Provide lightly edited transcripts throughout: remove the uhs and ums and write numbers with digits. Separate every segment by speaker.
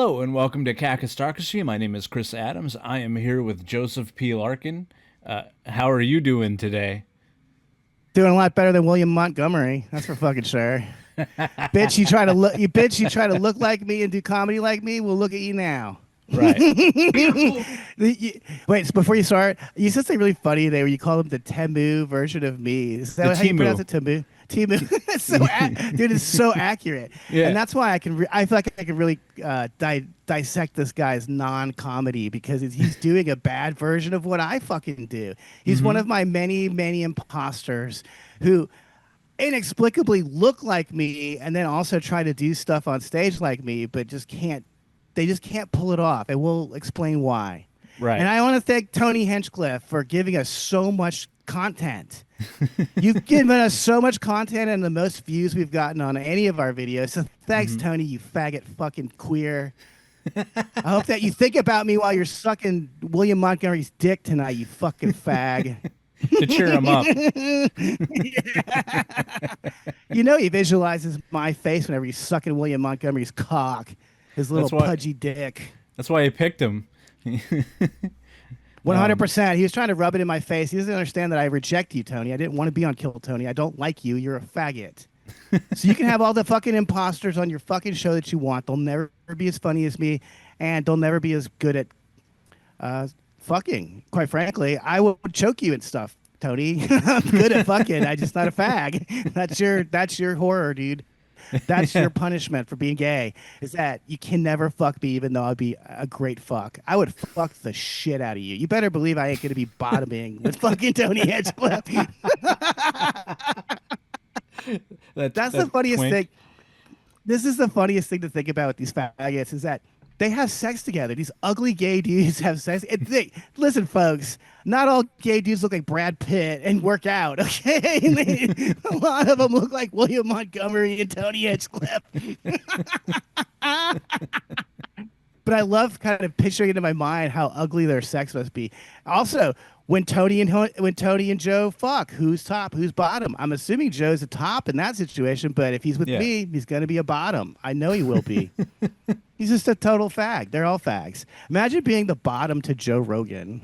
Speaker 1: Hello and welcome to Kakistocracy. My name is Chris Adams. I am here with Joseph P. Larkin. How are you doing today?
Speaker 2: Doing a lot better than William Montgomery. That's for fucking sure. Bitch, you try to look like me and do comedy like me. Well, look at you now.
Speaker 1: Right.
Speaker 2: Wait, so before you start, you said something really funny there where you call him the Temu version of me. Is
Speaker 1: The
Speaker 2: that how you pronounce
Speaker 1: Temu.
Speaker 2: it? Temu. Temu. Dude, it's so accurate,
Speaker 1: Yeah.
Speaker 2: and that's why I feel like I can really dissect this guy's non-comedy because he's doing a bad version of what I fucking do. He's one of my many imposters who inexplicably look like me and then also try to do stuff on stage like me, but just can't. They just can't pull it off, and we'll explain why.
Speaker 1: Right.
Speaker 2: And I want to thank Tony Hinchcliffe for giving us so much content. You've given us so much content and the most views we've gotten on any of our videos. So thanks, Tony, you faggot fucking queer. I hope that you think about me while you're sucking William Montgomery's dick tonight, you fucking fag.
Speaker 1: To cheer him up.
Speaker 2: You know he visualizes my face whenever he's sucking William Montgomery's cock. His little pudgy dick.
Speaker 1: That's why I picked him.
Speaker 2: 100%. He was trying to rub it in my face. He doesn't understand that I reject you, Tony. I didn't want to be on Kill Tony. I don't like you. You're a faggot. So you can have all the fucking imposters on your fucking show that you want. They'll never be as funny as me, and they'll never be as good at fucking. Quite frankly, I will choke you and stuff, Tony. I'm good at fucking. I'm just not a fag. That's your horror, dude. That's your punishment for being gay, is that you can never fuck me even though I'd be a great fuck. I would fuck the shit out of you. You better believe I ain't going to be bottoming with fucking Tony Hinchcliffe. That's the funniest thing. This is the funniest thing to think about with these faggots is that they have sex together. These ugly gay dudes have sex. Listen, folks, not all gay dudes look like Brad Pitt and work out, okay? A lot of them look like William Montgomery and Tony Hinchcliffe. But I love kind of picturing it in my mind how ugly their sex must be. Also, when Tony and Joe fuck, who's top, who's bottom? I'm assuming Joe's a top in that situation, but if he's with me, he's going to be a bottom. I know he will be. He's just a total fag. They're all fags. Imagine being the bottom to Joe Rogan,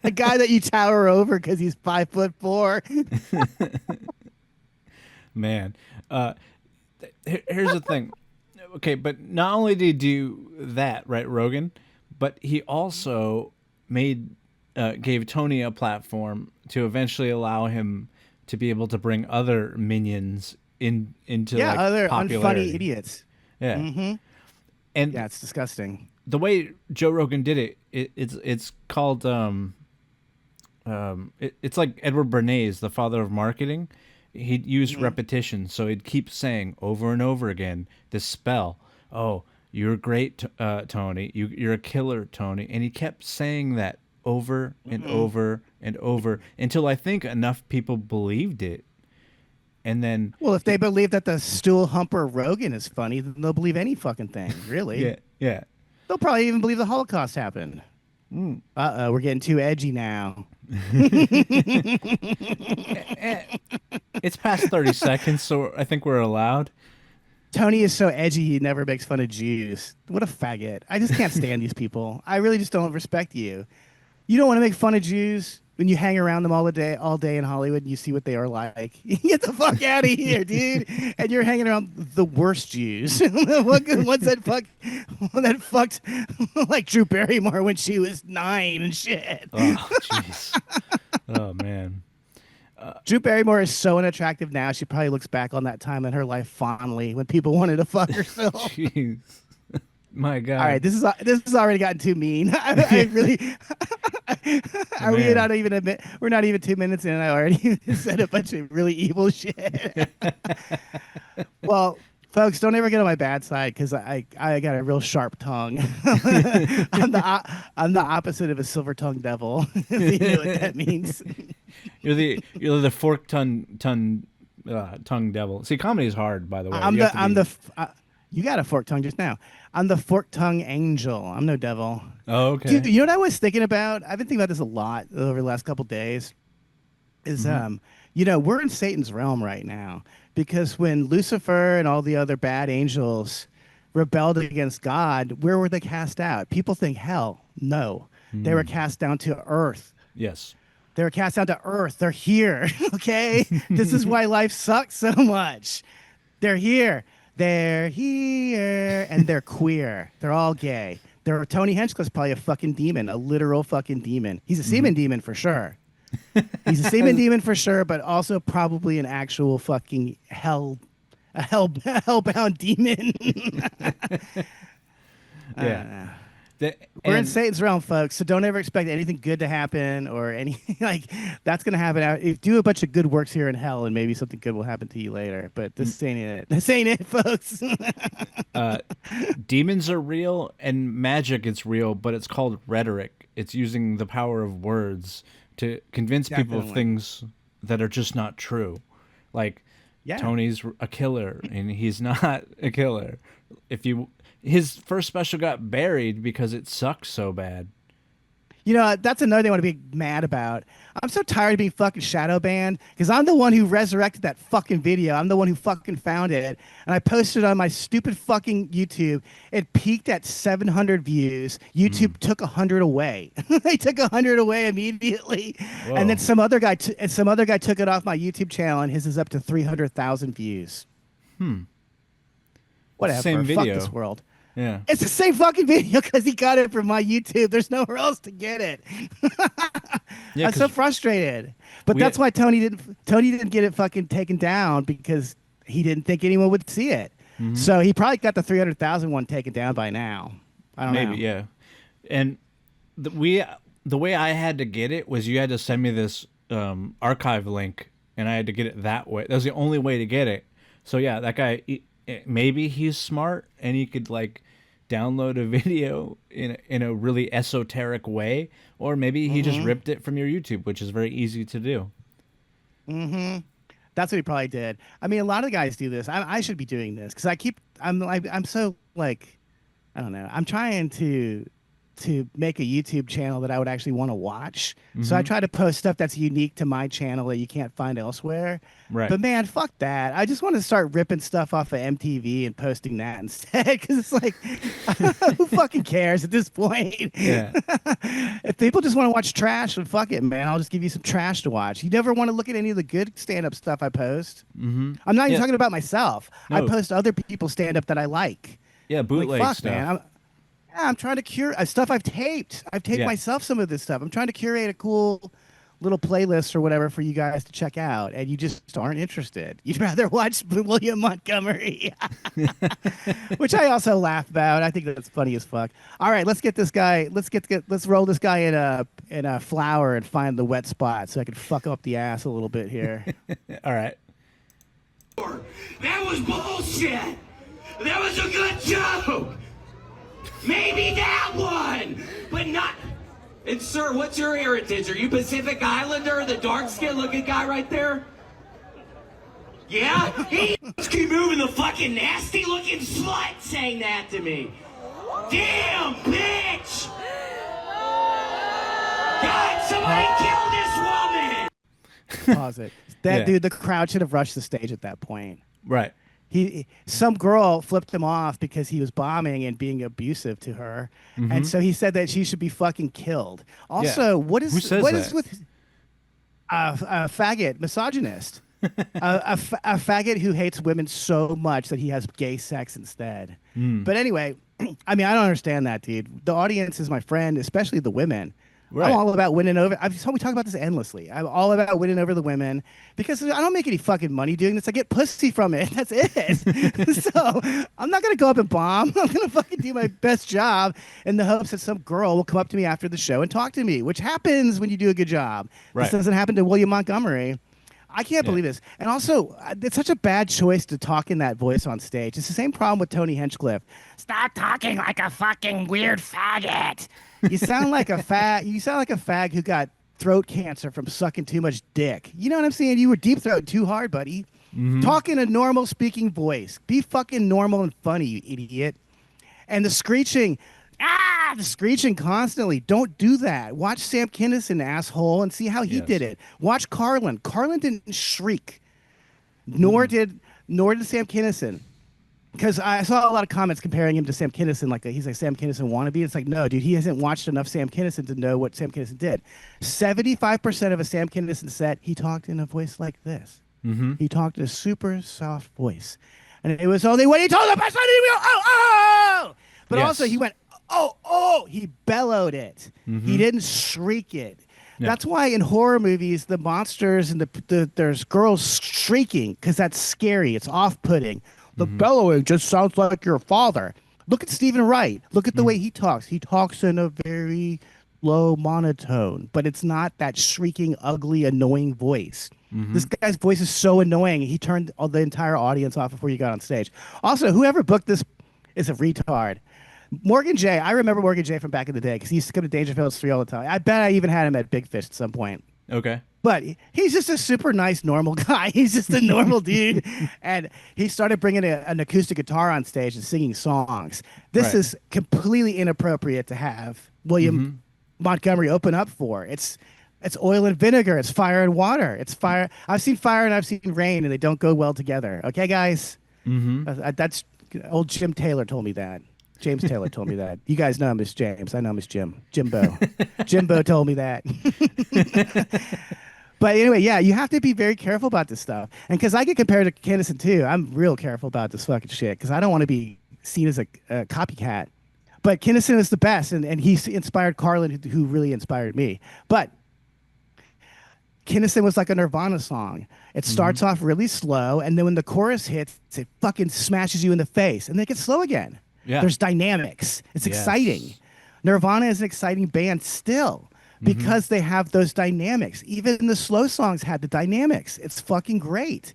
Speaker 2: a guy that you tower over because he's 5'4".
Speaker 1: Man, here's the thing. Okay, but not only did he do that, right, Rogan, but he also gave Tony a platform to eventually allow him to be able to bring other minions into
Speaker 2: other
Speaker 1: popularity.
Speaker 2: unfunny idiots.
Speaker 1: Yeah. And
Speaker 2: yeah, it's disgusting.
Speaker 1: The way Joe Rogan did it's called it's like Edward Bernays, the father of marketing. He'd use repetition, so he'd keep saying over and over again this spell. Oh, you're great, Tony. You're a killer, Tony. And he kept saying that over and over and over until I think enough people believed it. And then,
Speaker 2: well, if they believe that the stool humper Rogan is funny, then they'll believe any fucking thing, really.
Speaker 1: Yeah.
Speaker 2: They'll probably even believe the Holocaust happened. We're getting too edgy now.
Speaker 1: It's past 30 seconds, so I think we're allowed.
Speaker 2: Tony is so edgy, he never makes fun of Jews. What a faggot. I just can't stand these people. I really just don't respect you. You don't want to make fun of Jews when you hang around them all day in Hollywood and you see what they are like. Get the fuck out of here, dude. And you're hanging around the worst Jews. Ones that fucked like Drew Barrymore when she was 9 and shit.
Speaker 1: Oh, jeez. Oh, man.
Speaker 2: Drew Barrymore is so unattractive now. She probably looks back on that time in her life fondly when people wanted to fuck her so.
Speaker 1: Jeez. My God.
Speaker 2: All right, this has already gotten too mean. I really are we not even we're not even 2 minutes in and I already said a bunch of really evil shit. Well, folks, don't ever get on my bad side because I got a real sharp tongue. I'm the opposite of a silver tongued devil. If you know what that means.
Speaker 1: You're the forked tongue devil. See, comedy is hard, by the way.
Speaker 2: You got a forked tongue just now. I'm the forked tongue angel. I'm no devil.
Speaker 1: Oh, okay.
Speaker 2: Dude, you know what I was thinking about? I've been thinking about this a lot over the last couple days. Is we're in Satan's realm right now because when Lucifer and all the other bad angels rebelled against God, where were they cast out? People think hell. No. They were cast down to earth.
Speaker 1: Yes.
Speaker 2: They were cast down to earth. They're here. Okay? This is why life sucks so much. They're here. They're here. And they're queer. They're all gay. Tony Hinchcliffe's probably a fucking demon, a literal fucking demon. He's a semen demon for sure. He's a semen demon for sure, but also probably an actual fucking hellbound demon.
Speaker 1: Yeah.
Speaker 2: We're in Satan's realm, folks, so don't ever expect anything good to happen or anything like that's going to happen. If do a bunch of good works here in hell, and maybe something good will happen to you later. But this ain't it. This ain't it, folks.
Speaker 1: Demons are real, and magic is real, but it's called rhetoric. It's using the power of words to convince people of things that are just not true. Like, Tony's a killer, and he's not a killer. His first special got buried because it sucked so bad.
Speaker 2: You know, that's another thing I want to be mad about. I'm so tired of being fucking shadow banned because I'm the one who resurrected that fucking video. I'm the one who fucking found it. And I posted it on my stupid fucking YouTube. It peaked at 700 views. YouTube took 100 away. They took 100 away immediately. Whoa. And then some other guy took it off my YouTube channel, and his is up to 300,000 views. Whatever.
Speaker 1: Same video.
Speaker 2: Fuck this world.
Speaker 1: Yeah.
Speaker 2: It's the same fucking video because he got it from my YouTube. There's nowhere else to get it. I'm so frustrated. But that's why Tony didn't get it fucking taken down, because he didn't think anyone would see it. So he probably got the 300,000 one taken down by now. I don't know.
Speaker 1: Maybe, yeah. And the way I had to get it was you had to send me this archive link, and I had to get it that way. That was the only way to get it. So yeah, that guy, maybe he's smart and he could like download a video in a really esoteric way, or maybe he just ripped it from your YouTube, which is very easy to do.
Speaker 2: That's what he probably did. I mean, a lot of guys do this. I should be doing this because I'm so like, I don't know. I'm trying to make a YouTube channel that I would actually want to watch. So I try to post stuff that's unique to my channel that you can't find elsewhere. Right. But man, fuck that. I just want to start ripping stuff off of MTV and posting that instead, because it's like, who fucking cares at this point? Yeah. If people just want to watch trash, then fuck it, man. I'll just give you some trash to watch. You never want to look at any of the good stand-up stuff I post. I'm not even talking about myself. No. I post other people's stand-up that I like.
Speaker 1: Yeah, bootleg
Speaker 2: like, fuck,
Speaker 1: stuff.
Speaker 2: Man. I'm trying to curate stuff I've taped. I've taped myself some of this stuff. I'm trying to curate a cool little playlist or whatever for you guys to check out, and you just aren't interested. You'd rather watch William Montgomery, which I also laugh about. I think that's funny as fuck. All right, let's get this guy. Let's roll this guy in a flour and find the wet spot so I can fuck up the ass a little bit here.
Speaker 1: All right.
Speaker 3: That was bullshit. That was a good joke. Maybe that one, but not. And sir, what's your heritage? Are you Pacific Islander, the dark-skinned looking guy right there? Yeah? He keep moving, the fucking nasty looking slut saying that to me. Damn, bitch! God, somebody kill this woman!
Speaker 2: Pause it. Dude, the crowd should have rushed the stage at that point.
Speaker 1: Right.
Speaker 2: Some girl flipped him off because he was bombing and being abusive to her, and so he said that she should be fucking killed. Also, what is with a faggot misogynist, a faggot who hates women so much that he has gay sex instead. But anyway, I mean, I don't understand that, dude. The audience is my friend, especially the women. Right. I'm all about winning over. We talk about this endlessly. I'm all about winning over the women because I don't make any fucking money doing this. I get pussy from it. That's it. So I'm not going to go up and bomb. I'm going to fucking do my best job in the hopes that some girl will come up to me after the show and talk to me, which happens when you do a good job. Right. This doesn't happen to William Montgomery. I can't believe this. And also, it's such a bad choice to talk in that voice on stage. It's the same problem with Tony Hinchcliffe. Stop talking like a fucking weird faggot. You sound like a fag who got throat cancer from sucking too much dick. You know what I'm saying? You were deep throating too hard, buddy. Talk in a normal speaking voice. Be fucking normal and funny, you idiot. And the screeching constantly. Don't do that. Watch Sam Kinison, asshole, and see how he did it. Watch Carlin. Carlin didn't shriek. Nor did Sam Kinison. because I saw a lot of comments comparing him to Sam Kinison, like he's like Sam Kinison wannabe. It's like, no, dude, he hasn't watched enough Sam Kinison to know what Sam Kinison did. 75% of a Sam Kinison set, he talked in a voice like this.
Speaker 1: Mm-hmm.
Speaker 2: He talked in a super soft voice, and it was only when he told the person, oh. But
Speaker 1: Yes.
Speaker 2: also he went, oh, he bellowed it.
Speaker 1: Mm-hmm.
Speaker 2: He didn't shriek it.
Speaker 1: Yeah.
Speaker 2: That's why in horror movies, the monsters and there's girls shrieking because that's scary. It's off-putting. The bellowing just sounds like your father. Look at Stephen Wright. Look at the way he talks. He talks in a very low monotone, but it's not that shrieking, ugly, annoying voice. This guy's voice is so annoying. He turned the entire audience off before you got on stage. Also, whoever booked this is a retard. Morgan J. I remember Morgan J. from back in the day because he used to come to Dangerfield's 3 all the time. I bet I even had him at Big Fish at some point.
Speaker 1: Okay.
Speaker 2: But he's just a super nice, normal guy. He's just a normal dude. And he started bringing an acoustic guitar on stage and singing songs. This
Speaker 1: Right.
Speaker 2: is completely inappropriate to have William Montgomery open up for. It's oil and vinegar. It's fire and water. It's fire. I've seen fire and I've seen rain, and they don't go well together. Okay, guys? That's old Jim Taylor told me that. James Taylor told me that. You guys know him as James. I know him as Jim. Jimbo. Jimbo told me that. But anyway, yeah, you have to be very careful about this stuff. And because I get compared to Kinison too, I'm real careful about this fucking shit because I don't want to be seen as a copycat. But Kinison is the best, and he inspired Carlin, who really inspired me. But Kinison was like a Nirvana song. It starts off really slow, and then when the chorus hits, it fucking smashes you in the face, and then it gets slow again.
Speaker 1: Yeah.
Speaker 2: There's dynamics. It's
Speaker 1: Yes.
Speaker 2: exciting. Nirvana is an exciting band still because they have those dynamics. Even the slow songs had the dynamics. It's fucking great.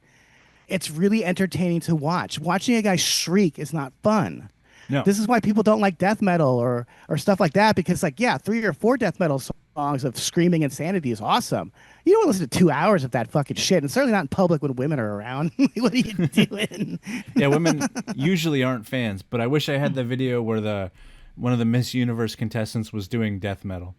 Speaker 2: It's really entertaining to watch. Watching a guy shriek is not fun.
Speaker 1: No.
Speaker 2: This is why people don't like death metal or stuff like that, because like, yeah, 3 or 4 death metal songs of screaming insanity is awesome. You don't want to listen to 2 hours of that fucking shit, and certainly not in public when women are around. What are you doing?
Speaker 1: Yeah, women usually aren't fans, but I wish I had the video where one of the Miss Universe contestants was doing death metal.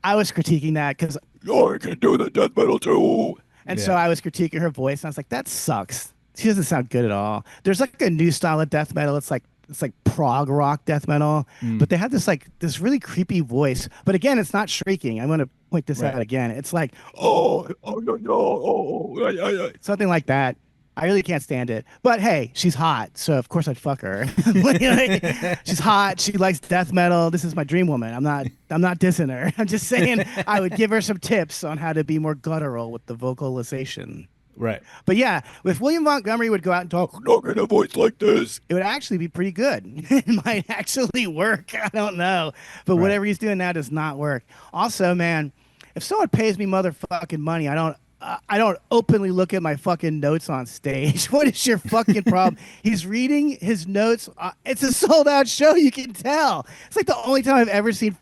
Speaker 2: I was critiquing that because
Speaker 4: I can do the death metal too.
Speaker 2: And
Speaker 1: Yeah.
Speaker 2: so I was critiquing her voice, and I was like, that sucks. She doesn't sound good at all. There's like a new style of death metal. It's like prog rock death metal, but they have this really creepy voice. But again, it's not shrieking. I'm going to point this
Speaker 1: Right.
Speaker 2: out again. It's like
Speaker 4: No.
Speaker 2: something like that. I really can't stand it. But hey, she's hot, so of course I'd fuck her. She's hot. She likes death metal. This is my dream woman. I'm not dissing her. I'm just saying I would give her some tips on how to be more guttural with the vocalization.
Speaker 1: Right.
Speaker 2: But yeah, if William Montgomery would go out and talk,
Speaker 4: Not in a voice like this.
Speaker 2: it would actually be pretty good. It might actually work. I don't know. But whatever he's doing now does not work. Also, man, if someone pays me motherfucking money, I don't openly look at my fucking notes on stage. What is your fucking problem? He's reading his notes. It's a sold out show. You can tell. It's like the only time I've ever seen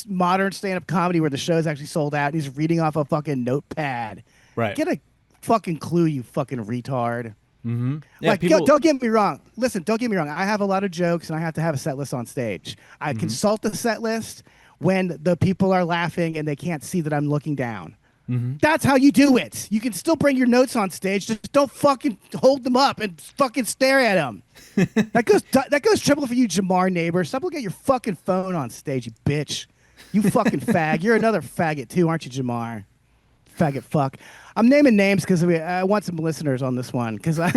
Speaker 2: modern stand up comedy where the show is actually sold out and he's reading off a fucking notepad.
Speaker 1: Right.
Speaker 2: Get a fucking clue, you fucking retard.
Speaker 1: Mm-hmm. Yeah,
Speaker 2: Like,
Speaker 1: people,
Speaker 2: don't get me wrong. Listen, don't get me wrong. I have a lot of jokes and I have to have a set list on stage. I consult the set list when the people are laughing and they can't see that I'm looking down. That's how you do it. You can still bring your notes on stage. Just don't fucking hold them up and fucking stare at them. That goes triple for you, Jamar neighbor. Stop looking at your fucking phone on stage, you bitch. You fucking fag. You're another faggot too, aren't you, Jamar? Faggot fuck. I'm naming names because I want some listeners on this one because I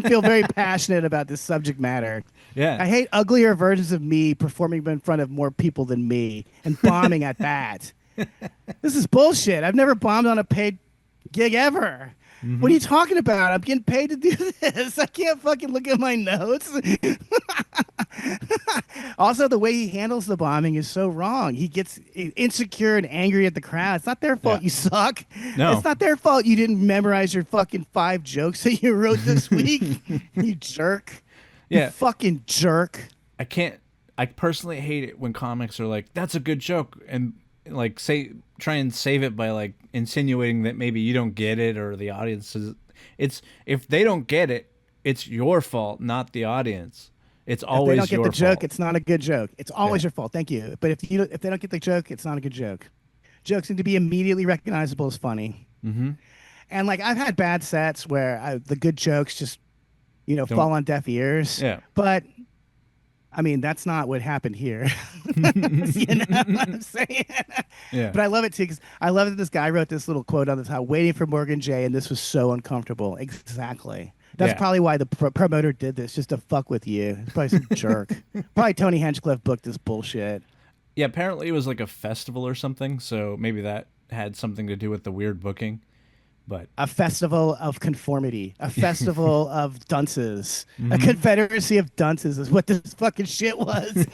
Speaker 2: feel very passionate about this subject matter.
Speaker 1: Yeah.
Speaker 2: I hate uglier versions of me performing in front of more people than me and bombing at that. This is bullshit. I've never bombed on a paid gig ever. What are you talking about? I'm getting paid to do this. I can't fucking look at my notes. Also, the way he handles the bombing is so wrong. He gets insecure and angry at the crowd. It's not their fault
Speaker 1: Yeah.
Speaker 2: you suck.
Speaker 1: No.
Speaker 2: It's not their fault you didn't memorize your fucking 5 jokes that you wrote this week. You jerk.
Speaker 1: Yeah.
Speaker 2: You fucking jerk.
Speaker 1: I personally hate it when comics are like, that's a good joke, and like try and save it by like insinuating that maybe you don't get it or the audience is. It's if they don't get it, it's your fault, not the audience. It's always
Speaker 2: if they don't
Speaker 1: your
Speaker 2: get the joke,
Speaker 1: fault.
Speaker 2: it's not a good joke. It's always
Speaker 1: Yeah.
Speaker 2: your fault. Thank you. But if they don't get the joke, it's not a good joke. Jokes need to be immediately recognizable as funny.
Speaker 1: Mm-hmm.
Speaker 2: And like I've had bad sets where the good jokes just fall on deaf ears.
Speaker 1: Yeah.
Speaker 2: But I mean, that's not what happened here. You know what I'm saying?
Speaker 1: Yeah.
Speaker 2: But I love it too, because I love that this guy wrote this little quote on this, how waiting for Morgan J, and this was so uncomfortable. Exactly. That's probably why the promoter did this, just to fuck with you. It's probably some jerk. Probably Tony Hinchcliffe booked this bullshit.
Speaker 1: Yeah, apparently it was like a festival or something, so maybe that had something to do with the weird booking. But
Speaker 2: a festival of conformity, a festival of dunces, a confederacy of dunces is what this fucking shit was.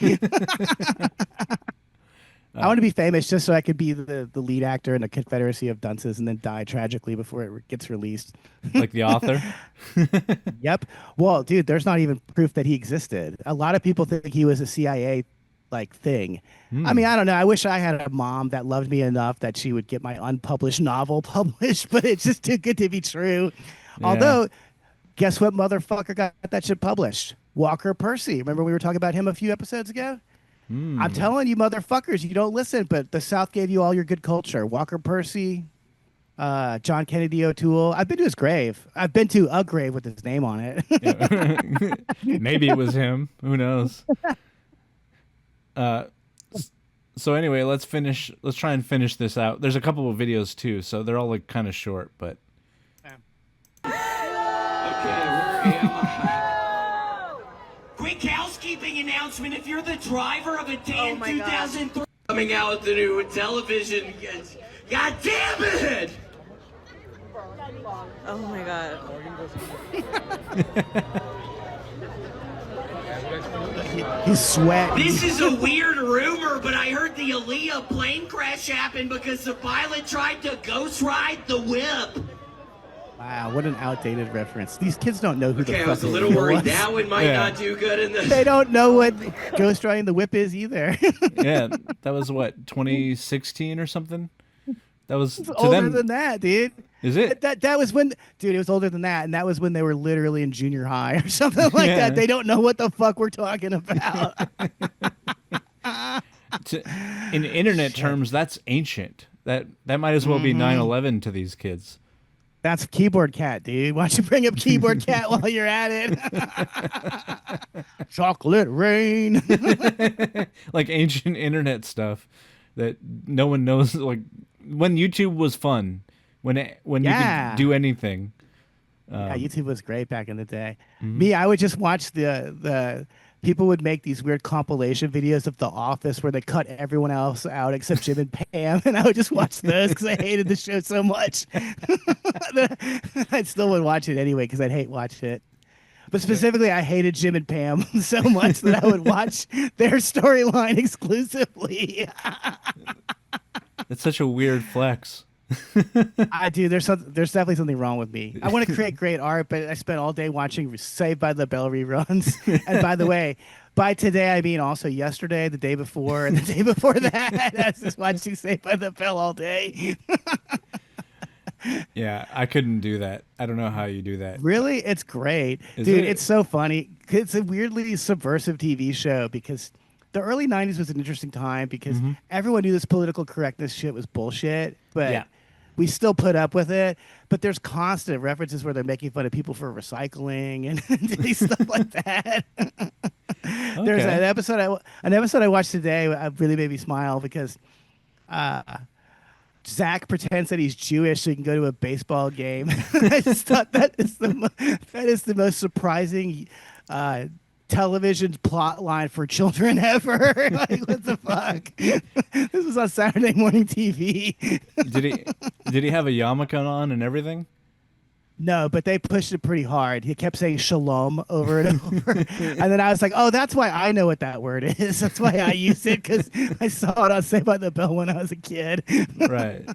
Speaker 2: I want to be famous just so I could be the lead actor in a confederacy of dunces and then die tragically before it gets released.
Speaker 1: Like the author?
Speaker 2: Yep. Well, dude, there's not even proof that he existed. A lot of people think he was a CIA thing. I mean, I don't know. I wish I had a mom that loved me enough that she would get my unpublished novel published, but it's just too good to be true. Yeah. Although, guess what motherfucker got that shit published? Walker Percy. Remember we were talking about him a few episodes ago? I'm telling you, motherfuckers, you don't listen, but the South gave you all your good culture. Walker Percy, John Kennedy O'Toole. I've been to his grave. I've been to a grave with his name on it.
Speaker 1: Maybe it was him. Who knows? So anyway, let's try and finish this out. There's a couple of videos too, so they're all like kind of short, but
Speaker 3: okay, where am I? Quick housekeeping announcement: if you're the driver of a Dan 2003 coming out with the new television, God damn it!
Speaker 5: Oh my god.
Speaker 2: He's sweating.
Speaker 3: This is a weird rumor, but I heard the Aaliyah plane crash happened because the pilot tried to ghost ride the whip.
Speaker 2: Wow, what an outdated reference. These kids don't know who the fuck
Speaker 3: I was a little worried that one might not do good in the...
Speaker 2: They don't know what ghost riding the whip is either.
Speaker 1: Yeah, that was what, 2016 or something? That was
Speaker 2: it's
Speaker 1: to
Speaker 2: older
Speaker 1: them,
Speaker 2: than that, dude.
Speaker 1: Is it?
Speaker 2: That was when, dude, it was older than that, and that was when they were literally in junior high or something like that. They don't know what the fuck we're talking about.
Speaker 1: In internet terms, that's ancient. That might as well be 9/11 to these kids.
Speaker 2: That's Keyboard Cat, dude. Why don't you bring up Keyboard Cat while you're at it? Chocolate rain.
Speaker 1: Like ancient internet stuff that no one knows. Like when YouTube was fun, when you could do anything.
Speaker 2: Yeah, YouTube was great back in the day. Me, I would just watch the people would make these weird compilation videos of The Office where they cut everyone else out except Jim and Pam, and I would just watch those because I hated the show so much. I still would watch it anyway because I'd hate watch it. But specifically, I hated Jim and Pam so much that I would watch their storyline exclusively.
Speaker 1: That's such a weird flex.
Speaker 2: I do. There's definitely something wrong with me. I want to create great art, but I spent all day watching Saved by the Bell reruns. And by the way, by today I mean also yesterday, the day before, and the day before that. I was just watching Saved by the Bell all day.
Speaker 1: Yeah, I couldn't do that. I don't know how you do that.
Speaker 2: Really? It's great. Dude, it's so funny. It's a weirdly subversive TV show because the early 90s was an interesting time because everyone knew this political correctness shit was bullshit, but we still put up with it. But there's constant references where they're making fun of people for recycling and doing stuff like that. There's an episode I watched today that really made me smile because Zach pretends that he's Jewish so he can go to a baseball game. I just thought that is the most surprising television plot line for children ever. Like, what the fuck? This was on Saturday morning TV.
Speaker 1: Did he have a yarmulke on and everything?
Speaker 2: No, but they pushed it pretty hard. He kept saying shalom over and over. And then I was like, oh, that's why I know what that word is. That's why I use it, because I saw it on Saved by the Bell when I was a kid.
Speaker 1: Right.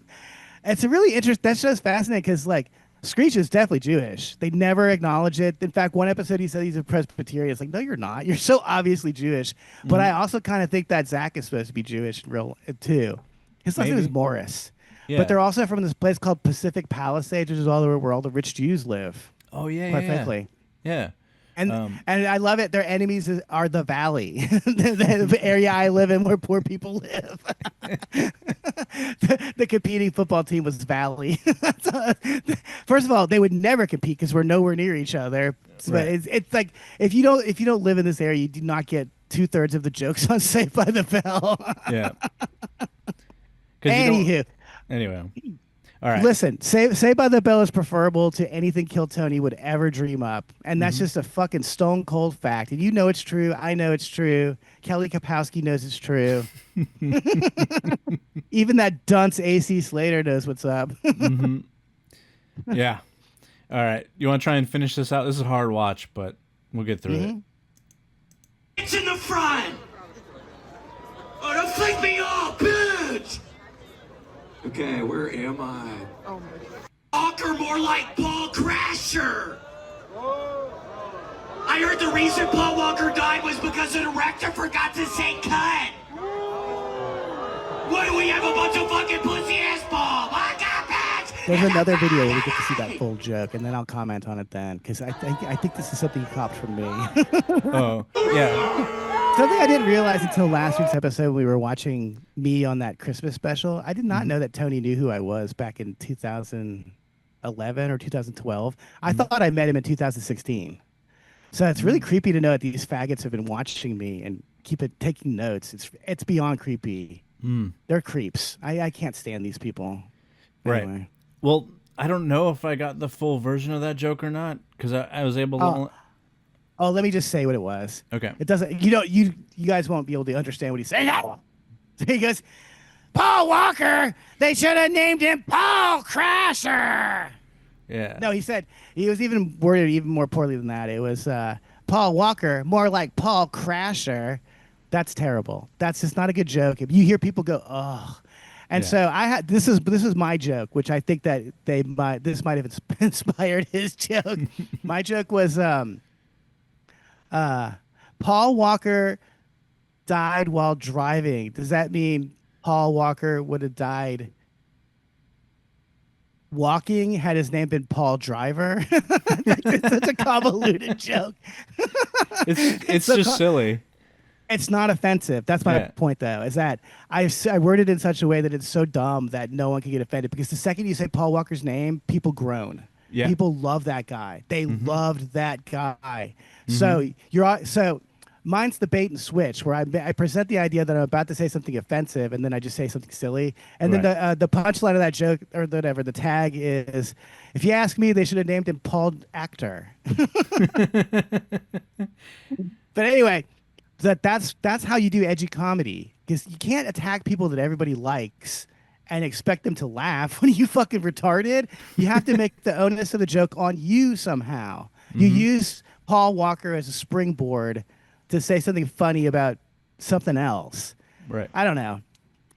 Speaker 2: It's a really interesting, that's just fascinating because, like, Screech is definitely Jewish. They never acknowledge it. In fact, one episode he said he's a Presbyterian. It's like, no, you're not. You're so obviously Jewish. But I also kind of think that Zach is supposed to be Jewish too. His last name is Morris. Yeah. But they're also from this place called Pacific Palisades, which is where all the rich Jews live.
Speaker 1: Oh, yeah,
Speaker 2: quite frankly.
Speaker 1: Yeah.
Speaker 2: And I love it. Their enemies are the valley, the area I live in where poor people live. the competing football team was Valley. First of all, they would never compete because we're nowhere near each other. But it's like if you don't live in this area, you do not get 2/3 of the jokes on Saved by the Bell.
Speaker 1: Yeah.
Speaker 2: Anywho.
Speaker 1: Anyway. All right.
Speaker 2: Listen, Saved by the Bell is preferable to anything Kill Tony would ever dream up. And that's just a fucking stone cold fact. And you know it's true. I know it's true. Kelly Kapowski knows it's true. Even that dunce AC Slater knows what's up.
Speaker 1: Yeah. All right. You want to try and finish this out? This is a hard watch, but we'll get through it.
Speaker 3: It's in the front! Oh, don't flick me off, bitch! Okay, where am I? Oh my. Walker, more like Paul Crasher! I heard the reason Paul Walker died was because the director forgot to say cut! What do we have, a bunch of fucking pussy-ass balls? I got that!
Speaker 2: There's another video where we get to see that full joke, and then I'll comment on it then, because I think this is something you copped from me.
Speaker 1: Oh, yeah.
Speaker 2: Something I didn't realize until last week's episode when we were watching me on that Christmas special. I did not know that Tony knew who I was back in 2011 or 2012. I thought I met him in 2016. So it's really creepy to know that these faggots have been watching me and taking notes. It's beyond creepy. They're creeps. I can't stand these people.
Speaker 1: Right.
Speaker 2: Anyway.
Speaker 1: Well, I don't know if I got the full version of that joke or not, because I was able to...
Speaker 2: Oh, let me just say what it was.
Speaker 1: Okay.
Speaker 2: It doesn't. You guys won't be able to understand what he's saying. So he goes, Paul Walker. They should have named him Paul Crasher.
Speaker 1: Yeah.
Speaker 2: No, he said he was even worded even more poorly than that. It was Paul Walker, more like Paul Crasher. That's terrible. That's just not a good joke. If you hear people go, oh. And so I had this is my joke, which I think that this might have inspired his joke. My joke was Paul Walker died while driving. Does that mean Paul Walker would have died walking had his name been Paul Driver? It's such a convoluted joke.
Speaker 1: It's just silly.
Speaker 2: It's not offensive. That's my point, though, is that I worded it in such a way that it's so dumb that no one can get offended. Because the second you say Paul Walker's name, people groan.
Speaker 1: Yeah.
Speaker 2: People love that guy. They loved that guy. So so mine's the bait and switch, where I present the idea that I'm about to say something offensive, and then I just say something silly. And then the punchline of that joke, or whatever, the tag is, if you ask me, they should have named him Paul Actor. But anyway, that's how you do edgy comedy, because you can't attack people that everybody likes and expect them to laugh. When you fucking retarded, you have to make the onus of the joke on you somehow. You use Paul Walker as a springboard to say something funny about something else.
Speaker 1: Right.
Speaker 2: I don't know.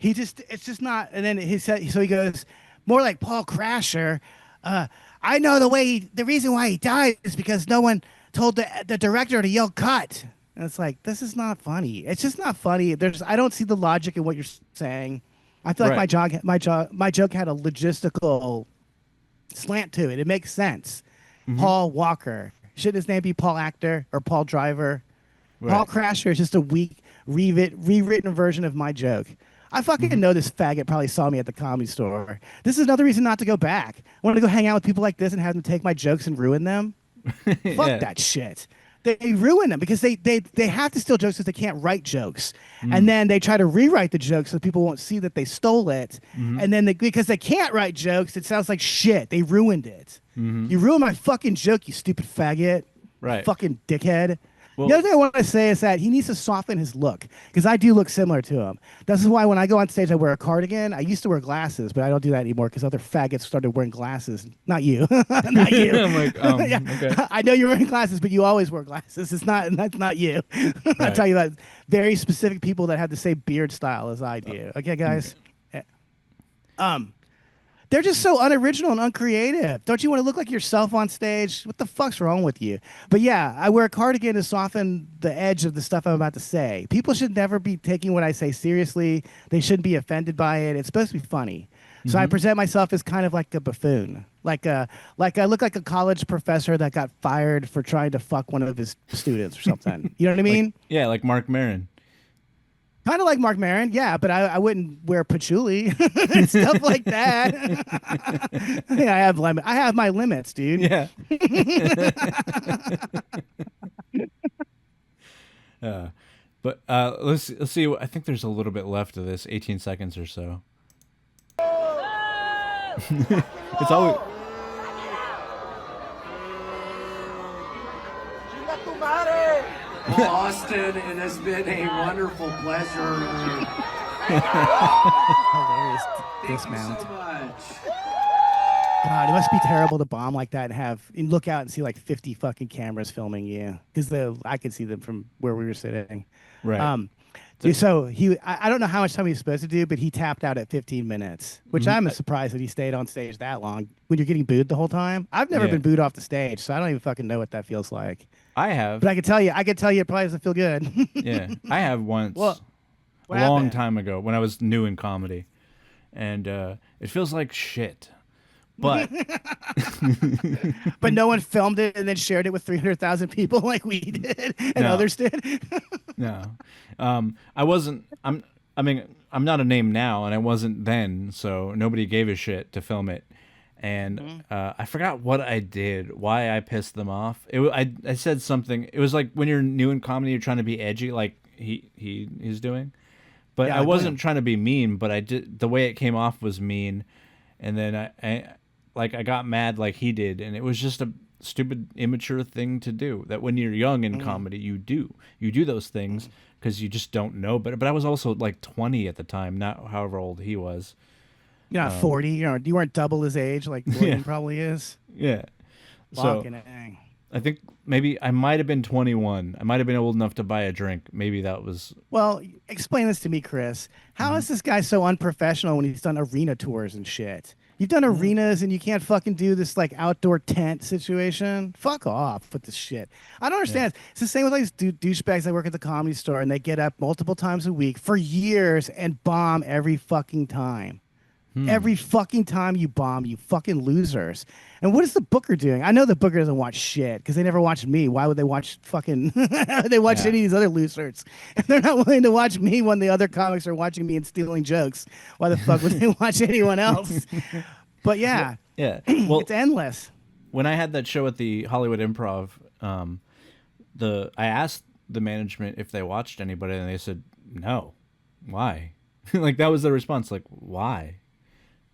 Speaker 2: It's just not. And then he goes, more like Paul Crasher. I know the reason why he died is because no one told the director to yell cut. And it's like, this is not funny. It's just not funny. I don't see the logic in what you're saying. I feel like my joke had a logistical slant to it. It makes sense. Paul Walker. Shouldn't his name be Paul Actor or Paul Driver? Right. Paul Crasher is just a weak, rewritten version of my joke. I fucking know this faggot probably saw me at the Comedy Store. This is another reason not to go back. I want to go hang out with people like this and have them take my jokes and ruin them. Fuck that shit. They ruin them because they have to steal jokes because they can't write jokes. And then they try to rewrite the jokes so people won't see that they stole it. And then because they can't write jokes, it sounds like shit. They ruined it. You ruined my fucking joke, you stupid faggot.
Speaker 1: Right.
Speaker 2: Fucking dickhead.
Speaker 1: Well,
Speaker 2: the other thing I want to say is that he needs to soften his look, because I do look similar to him. This is why when I go on stage, I wear a cardigan. I used to wear glasses, but I don't do that anymore because other faggots started wearing glasses. Not you. Not you.
Speaker 1: I'm like, okay.
Speaker 2: I know you're wearing glasses, but you always wear glasses. That's not you. I tell you about very specific people that have the same beard style as I do. Okay, guys? They're just so unoriginal and uncreative. Don't you want to look like yourself on stage? What the fuck's wrong with you? But yeah, I wear a cardigan to soften the edge of the stuff I'm about to say. People should never be taking what I say seriously. They shouldn't be offended by it. It's supposed to be funny. So I present myself as kind of like a buffoon. Like I look like a college professor that got fired for trying to fuck one of his students or something. You know what I mean?
Speaker 1: Like Mark Maron.
Speaker 2: Kind of like Mark Maron, yeah, but I wouldn't wear patchouli and stuff like that. Yeah, I have my limits, dude.
Speaker 1: Yeah. But let's see. I think there's a little bit left of this. 18 seconds or so. It's always.
Speaker 3: Well, Austin, it has been a wonderful pleasure.
Speaker 2: Hilarious dismount.
Speaker 3: So much.
Speaker 2: God, it must be terrible to bomb like that and look out and see like 50 fucking cameras filming you, because I could see them from where we were sitting.
Speaker 1: Right.
Speaker 2: So I don't know how much time he was supposed to do, but he tapped out at 15 minutes, which I'm surprised that he stayed on stage that long when you're getting booed the whole time. I've never been booed off the stage, so I don't even fucking know what that feels like.
Speaker 1: I have.
Speaker 2: But I can tell you it probably doesn't feel good.
Speaker 1: Yeah, I have once.
Speaker 2: Well,
Speaker 1: a long time ago when I was new in comedy, and it feels like shit. But
Speaker 2: but no one filmed it and then shared it with 300,000 people like we did and others did.
Speaker 1: No, I wasn't. I mean, I'm not a name now, and I wasn't then, so nobody gave a shit to film it. And I forgot what I did, why I pissed them off. I said something. It was like when you're new in comedy, you're trying to be edgy, like he's doing. But I wasn't trying to be mean. But the way it came off was mean, and then I got mad like he did, and it was just a stupid, immature thing to do. That when you're young in comedy, you do those things because you just don't know better. But I was also like 20 at the time, not however old he was.
Speaker 2: You're not 40. You weren't double his age like William probably is.
Speaker 1: Yeah. So I think maybe I might have been 21. I might have been old enough to buy a drink. Maybe that was.
Speaker 2: Well, explain this to me, Chris. How is this guy so unprofessional when he's done arena tours and shit? You've done arenas and you can't fucking do this like outdoor tent situation. Fuck off with this shit. I don't understand. Yeah. It's the same with like these douchebags that work at the Comedy Store and they get up multiple times a week for years and bomb every fucking time. Every fucking time you bomb, you fucking losers. And what is the booker doing? I know the booker doesn't watch shit because they never watched me. Why would they watch fucking they watch any of these other losers? If they're not willing to watch me when the other comics are watching me and stealing jokes, why the fuck would they watch anyone else? But yeah. Well, it's endless.
Speaker 1: When I had that show at the Hollywood Improv, I asked the management if they watched anybody, and they said no. Why? Like that was the response. Like why?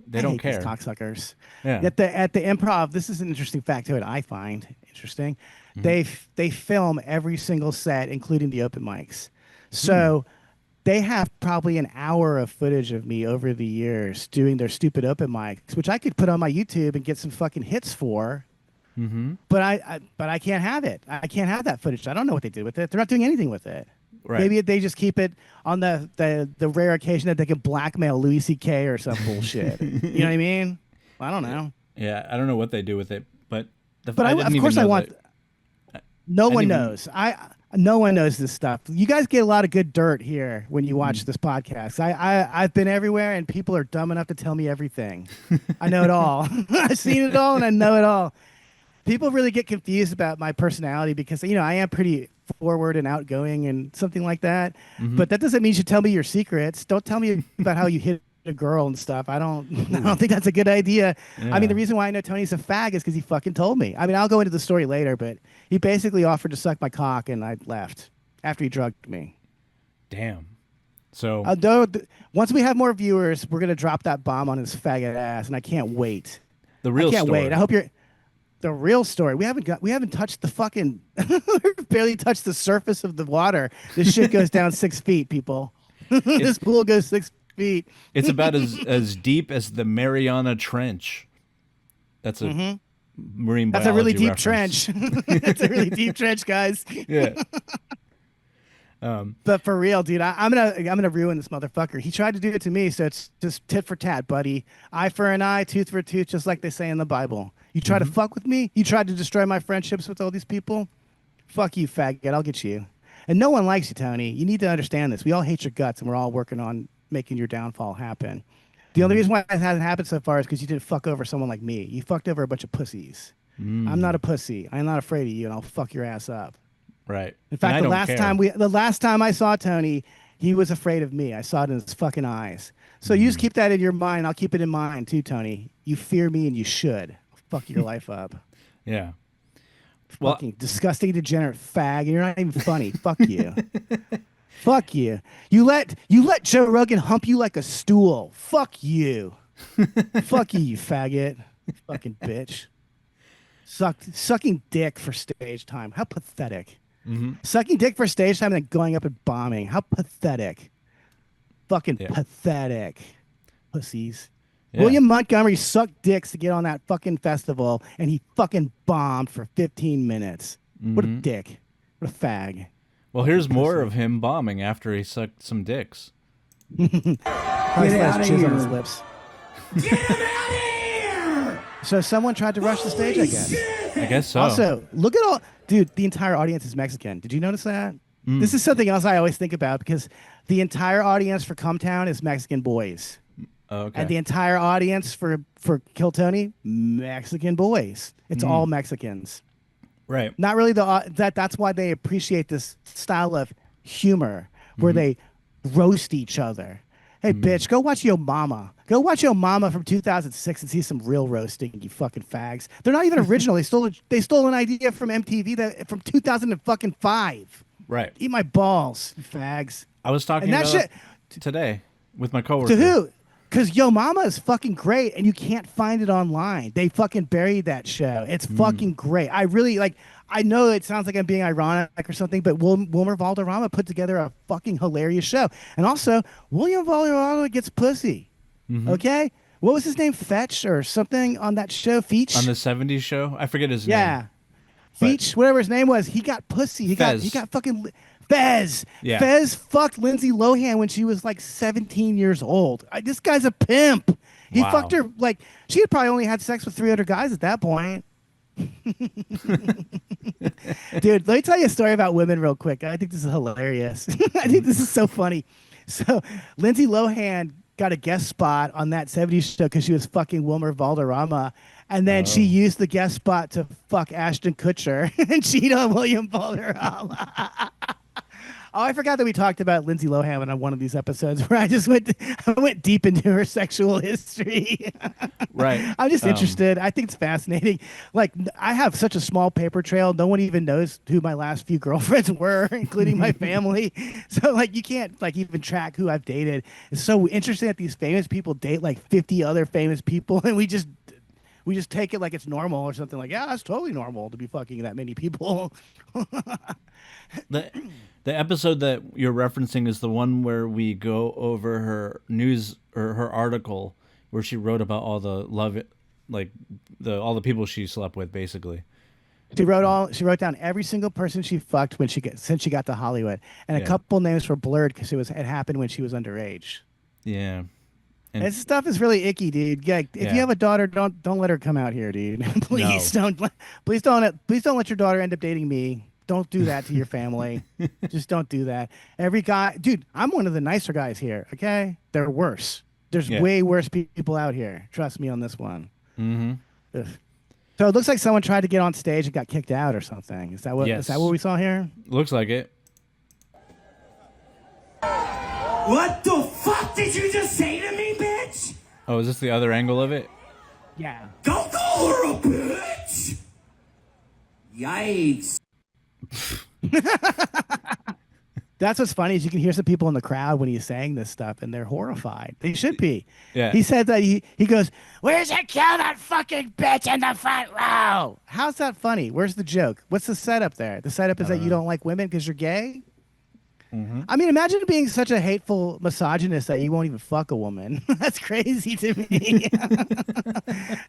Speaker 1: They don't care.
Speaker 2: These cocksuckers.
Speaker 1: Yeah.
Speaker 2: At the Improv, this is an interesting factoid I find interesting. They film every single set, including the open mics. So they have probably an hour of footage of me over the years doing their stupid open mics, which I could put on my YouTube and get some fucking hits for. But I can't have it. I can't have that footage. I don't know what they did with it. They're not doing anything with it. Right. Maybe they just keep it on the rare occasion that they can blackmail Louis C.K. or some bullshit. You know what I mean? I don't know.
Speaker 1: Yeah, I don't know what they do with it, but
Speaker 2: of course I want. No one knows. No one knows this stuff. You guys get a lot of good dirt here when you watch this podcast. I've been everywhere, and people are dumb enough to tell me everything. I know it all. I've seen it all, and I know it all. People really get confused about my personality because I am pretty forward and outgoing and something like that. But that doesn't mean you should tell me your secrets. Don't tell me about how you hit a girl and stuff. I don't think that's a good idea. Yeah. I mean, the reason why I know Tony's a fag is because he fucking told me. I mean, I'll go into the story later, but he basically offered to suck my cock and I left after he drugged me.
Speaker 1: Damn. So
Speaker 2: once we have more viewers, we're gonna drop that bomb on his faggot ass, and I can't wait.
Speaker 1: The real
Speaker 2: can't
Speaker 1: story.
Speaker 2: wait. I hope you're. The real story. We haven't touched the fucking barely touched the surface of the water. This shit goes down 6 feet, people. This pool goes 6 feet.
Speaker 1: It's about as deep as the Mariana Trench. That's a marine biology
Speaker 2: That's a really deep
Speaker 1: reference.
Speaker 2: trench. That's a really deep trench, guys.
Speaker 1: Yeah.
Speaker 2: But for real, dude, I'm gonna ruin this motherfucker. He tried to do it to me, so it's just tit for tat, buddy. Eye for an eye, tooth for a tooth, just like they say in the Bible. You try to fuck with me? You tried to destroy my friendships with all these people? Fuck you, faggot. I'll get you. And no one likes you, Tony. You need to understand this. We all hate your guts, and we're all working on making your downfall happen. The only reason why it hasn't happened so far is because you didn't fuck over someone like me. You fucked over a bunch of pussies. I'm not a pussy. I'm not afraid of you, and I'll fuck your ass up.
Speaker 1: Right.
Speaker 2: In fact, the last time I saw Tony, He was afraid of me. I saw it in his fucking eyes. So you just keep that in your mind. I'll keep it in mind too, Tony. You fear me and you should. I'll fuck your life up.
Speaker 1: Yeah.
Speaker 2: Fucking disgusting, degenerate fag. You're not even funny. Fuck you. Fuck you. You let Joe Rogan hump you like a stool. Fuck you. Fuck you, you faggot. Fucking bitch. Sucking dick for stage time. How pathetic. Sucking dick for stage time and then going up and bombing. How pathetic. Fucking pathetic. Pussies. Yeah. William Montgomery sucked dicks to get on that fucking festival, and he fucking bombed for 15 minutes. What a dick. What a fag.
Speaker 1: Well, here's more of him bombing after he sucked some dicks.
Speaker 2: Get out of here. On his lips.
Speaker 3: Get him out of here!
Speaker 2: So someone tried to rush the stage, I guess.
Speaker 1: I guess so.
Speaker 2: Also, look at all... Dude, the entire audience is Mexican. Did you notice that? This is something else I always think about because the entire audience for Come Town is Mexican boys.
Speaker 1: Okay.
Speaker 2: And the entire audience for Kill Tony, Mexican boys. It's all Mexicans.
Speaker 1: Right.
Speaker 2: Not really that's why they appreciate this style of humor where they roast each other. Hey, bitch, go watch Yo Mama. Go watch Yo Mama from 2006 and see some real roasting, you fucking fags. They're not even original. They stole an idea from MTV from 2005.
Speaker 1: Right.
Speaker 2: Eat my balls, you fags.
Speaker 1: I was talking about that today with my coworker.
Speaker 2: To who? Because Yo Mama is fucking great, and you can't find it online. They fucking buried that show. It's fucking great. I really like. I know it sounds like I'm being ironic or something, but Wilmer Valderrama put together a fucking hilarious show. And also, William Valderrama gets pussy. Okay, what was his name? Fetch or something on that show? Feach
Speaker 1: on the '70s show. I forget his name.
Speaker 2: Yeah, Feach, whatever his name was. He got pussy. He got fucking. Fez.
Speaker 1: Yeah.
Speaker 2: Fez fucked Lindsay Lohan when she was like 17 years old. This guy's a pimp. He fucked her like she had probably only had sex with 300 guys at that point. Dude, let me tell you a story about women real quick. I think this is hilarious. I think this is so funny. So Lindsay Lohan got a guest spot on that 70s show because she was fucking Wilmer Valderrama. And then she used the guest spot to fuck Ashton Kutcher and cheat on William Valderrama. Oh, I forgot that we talked about Lindsay Lohan on one of these episodes where I went deep into her sexual history.
Speaker 1: Right.
Speaker 2: I'm just interested. I think it's fascinating. Like, I have such a small paper trail. No one even knows who my last few girlfriends were, including my family. So, like, you can't, like, even track who I've dated. It's so interesting that these famous people date, like, 50 other famous people, and we just take it like it's normal or something. Like, yeah, that's totally normal to be fucking that many people.
Speaker 1: The episode that you're referencing is the one where we go over her news or her article where she wrote about all the love, like all the people she slept with, basically.
Speaker 2: She wrote down every single person she fucked since she got to Hollywood, and a couple names were blurred because it happened when she was underage.
Speaker 1: Yeah.
Speaker 2: And this stuff is really icky, dude. Like, if you have a daughter, don't let her come out here, dude. Please don't let your daughter end up dating me. Don't do that to your family. Just don't do that. Every guy, dude, I'm one of the nicer guys here. Okay, they're worse. There's way worse people out here. Trust me on this one. Ugh. So it looks like someone tried to get on stage and got kicked out or something. Is that what we saw here?
Speaker 1: Looks like it.
Speaker 3: What the fuck did you just say to me, bitch?
Speaker 1: Oh, is this the other angle of it?
Speaker 2: Yeah.
Speaker 3: Don't call her a bitch! Yikes.
Speaker 2: That's what's funny is you can hear some people in the crowd when he's saying this stuff, and they're horrified. They should be.
Speaker 1: Yeah.
Speaker 2: He said that he goes, "Where's your kill that fucking bitch in the front row?" How's that funny? Where's the joke? What's the setup there? The setup is that you don't like women because you're gay? I mean, imagine being such a hateful misogynist that you won't even fuck a woman. That's crazy to me.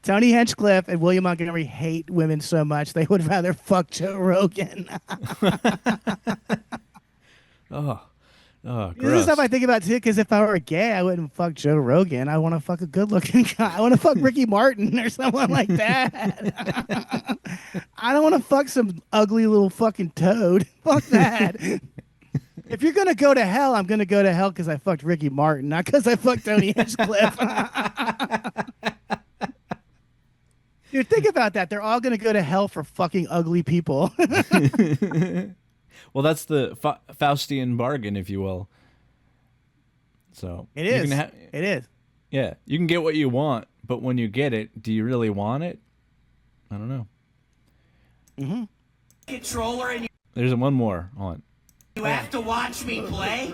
Speaker 2: Tony Hinchcliffe and William Montgomery hate women so much they would rather fuck Joe Rogan.
Speaker 1: Oh, gross.
Speaker 2: This is stuff I think about too, because if I were gay, I wouldn't fuck Joe Rogan. I want to fuck a good-looking guy. I want to fuck Ricky Martin or someone like that. I don't want to fuck some ugly little fucking toad. Fuck that. If you're going to go to hell, I'm going to go to hell because I fucked Ricky Martin, not because I fucked Tony Hinchcliffe. Dude, think about that. They're all going to go to hell for fucking ugly people.
Speaker 1: Well, that's the Faustian bargain, if you will. So
Speaker 2: It
Speaker 1: you
Speaker 2: is.
Speaker 1: can
Speaker 2: It is.
Speaker 1: yeah, you can get what you want, but when you get it, do you really want it? I don't know.
Speaker 3: Controller and
Speaker 1: There's one more. Hold on.
Speaker 3: you have to watch me play.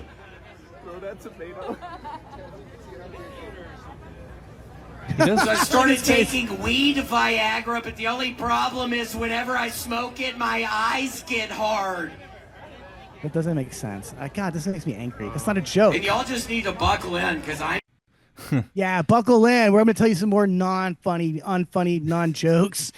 Speaker 1: He does,
Speaker 3: So I started taking weed Viagra, but the only problem is whenever I smoke it, my eyes get hard.
Speaker 2: It doesn't make sense. God, this makes me angry. It's not a joke.
Speaker 3: And y'all just need to buckle in, because I
Speaker 2: Yeah, buckle in. Where I'm going to tell you some more non-funny, unfunny, non-jokes.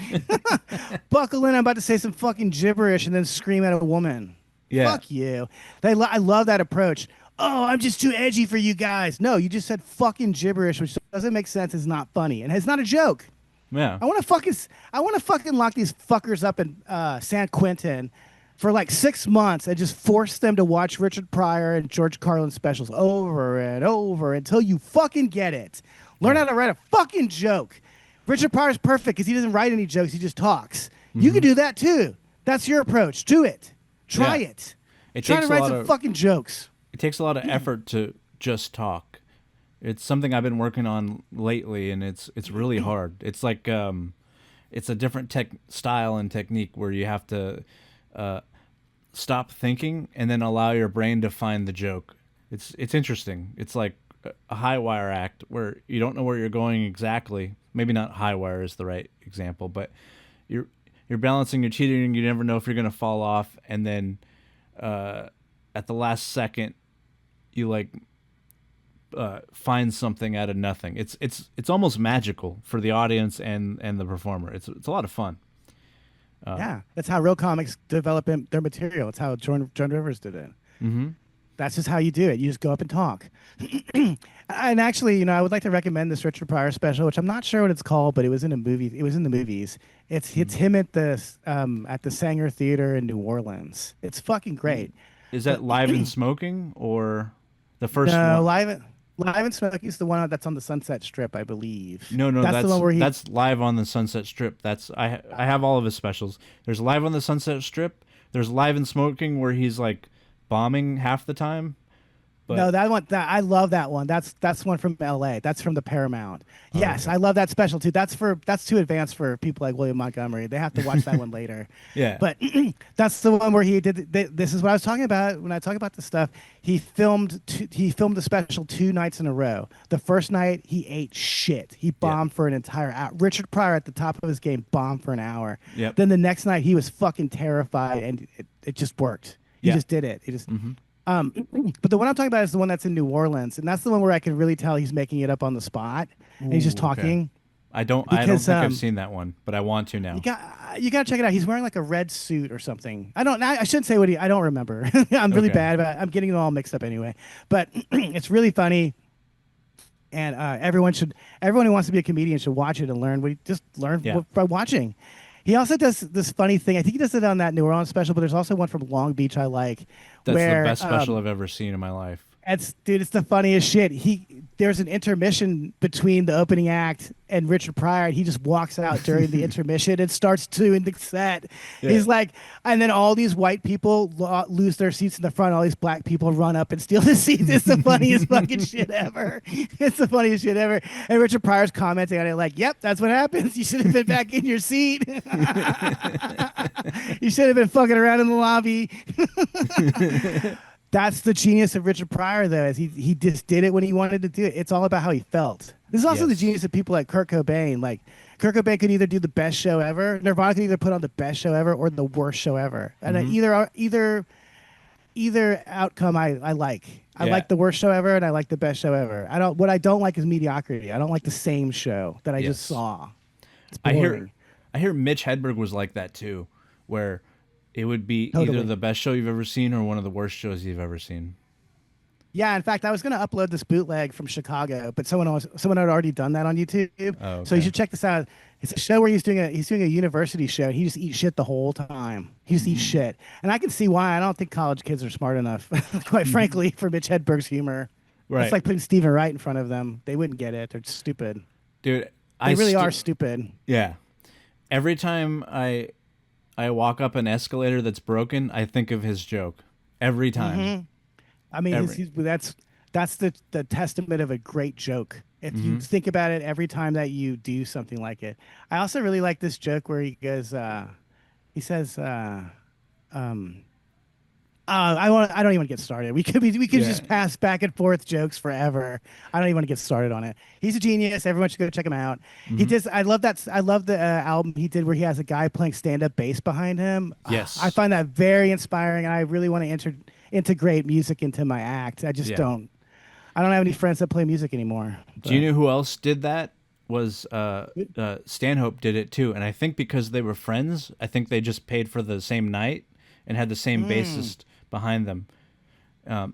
Speaker 2: Buckle in. I'm about to say some fucking gibberish and then scream at a woman.
Speaker 1: yeah.
Speaker 2: Fuck you. I love that approach. Oh, I'm just too edgy for you guys. No, you just said fucking gibberish, which doesn't make sense. It's not funny, and it's not a joke.
Speaker 1: Yeah.
Speaker 2: I want to fucking lock these fuckers up in San Quentin for like 6 months and just force them to watch Richard Pryor and George Carlin specials over and over until you fucking get it. Learn how to write a fucking joke. Richard Pryor's perfect because he doesn't write any jokes. He just talks. You can do that too. That's your approach. Do it. Try
Speaker 1: Yeah.
Speaker 2: it.
Speaker 1: It
Speaker 2: Try
Speaker 1: takes
Speaker 2: to
Speaker 1: a
Speaker 2: write
Speaker 1: lot
Speaker 2: some
Speaker 1: of
Speaker 2: fucking jokes.
Speaker 1: it takes a lot of effort to just talk. It's something I've been working on lately, and it's really hard. It's like it's a different style and technique where you have to stop thinking and then allow your brain to find the joke. It's interesting. It's like a high wire act where you don't know where you're going exactly. Maybe not high wire is the right example, but you're balancing, you're cheating, you never know if you're going to fall off, and then at the last second you like find something out of nothing. It's almost magical for the audience and the performer. It's a lot of fun.
Speaker 2: Yeah, that's how real comics develop their material. It's how Joan Rivers did it.
Speaker 1: Mm-hmm.
Speaker 2: That's just how you do it. You just go up and talk. And actually, I would like to recommend this Richard Pryor special, which I'm not sure what it's called, but it was in a movie. It was in the movies. It's him at the Sanger Theater in New Orleans. It's fucking great.
Speaker 1: Is that Live and Smoking or the first
Speaker 2: No,
Speaker 1: one?
Speaker 2: Live and Smoking is the one that's on the Sunset Strip, I believe.
Speaker 1: No, that's
Speaker 2: the one where
Speaker 1: that's Live on the Sunset Strip. I have all of his specials. There's Live on the Sunset Strip. There's Live and Smoking where he's like bombing half the time. But
Speaker 2: no, I love that one. That's one from L.A. That's from the Paramount. Yes, okay. I love that special too. That's too advanced for people like William Montgomery. They have to watch that one later.
Speaker 1: Yeah.
Speaker 2: But that's the one where he did. This is what I was talking about when I talk about this stuff. He filmed the special 2 nights in a row. The first night he ate shit. He bombed for an entire hour. Richard Pryor at the top of his game bombed for an hour.
Speaker 1: Yep.
Speaker 2: Then the next night he was fucking terrified, and it just worked. He just did it. He just.
Speaker 1: Mm-hmm.
Speaker 2: But the one I'm talking about is the one that's in New Orleans, and that's the one where I can really tell he's making it up on the spot, and he's just talking.
Speaker 1: Okay. I don't think I've seen that one, but I want to now.
Speaker 2: You got to check it out. He's wearing like a red suit or something. I shouldn't say I don't remember. I'm really bad about it. I'm getting it all mixed up anyway. But it's really funny, and everyone who wants to be a comedian should watch it and learn. By watching. He also does this funny thing. I think he does it on that New Orleans special, but there's also one from Long Beach I like.
Speaker 1: That's the best special I've ever seen in my life.
Speaker 2: It's the funniest shit. There's an intermission between the opening act and Richard Pryor, and he just walks out during the intermission and starts doing the set. Yeah. He's like, and then all these white people lose their seats in the front. All these black people run up and steal the seats. It's the funniest fucking shit ever. It's the funniest shit ever. And Richard Pryor's commenting on it like, "Yep, that's what happens. You should have been back in your seat. You should have been fucking around in the lobby." That's the genius of Richard Pryor, though, is he just did it when he wanted to do it. It's all about how he felt. This is also the genius of people like Kurt Cobain. Like, Kurt Cobain could either do the best show ever, Nirvana could either put on the best show ever or the worst show ever. And either outcome I like. I like the worst show ever, and I like the best show ever. What I don't like is mediocrity. I don't like the same show that I just saw. It's boring.
Speaker 1: I hear Mitch Hedberg was like that too, where it would be
Speaker 2: totally.
Speaker 1: Either the best show you've ever seen or one of the worst shows you've ever seen.
Speaker 2: Yeah, in fact, I was going to upload this bootleg from Chicago, but someone had already done that on YouTube.
Speaker 1: Oh, okay.
Speaker 2: So you should check this out. It's a show where he's doing a university show. He just eats shit the whole time. He just eats shit, and I can see why. I don't think college kids are smart enough, quite frankly, for Mitch Hedberg's humor. Right. It's like putting Stephen Wright in front of them. They wouldn't get it. They're stupid.
Speaker 1: Dude,
Speaker 2: they really are stupid.
Speaker 1: Yeah. Every time I walk up an escalator that's broken, I think of his joke. Every time.
Speaker 2: Mm-hmm. I mean, That's the testament of a great joke. If you think about it every time that you do something like it. I also really like this joke where he goes, he says, I don't even get started. We could just pass back and forth jokes forever. I don't even want to get started on it. He's a genius. Everyone should go check him out. He just, I love that. I love the album he did where he has a guy playing stand-up bass behind him.
Speaker 1: Yes.
Speaker 2: I find that very inspiring, and I really want to integrate music into my act. I just don't. I don't have any friends that play music anymore.
Speaker 1: Do you know who else did that? Was Stanhope did it too, and I think because they were friends, I think they just paid for the same night and had the same bassist behind them.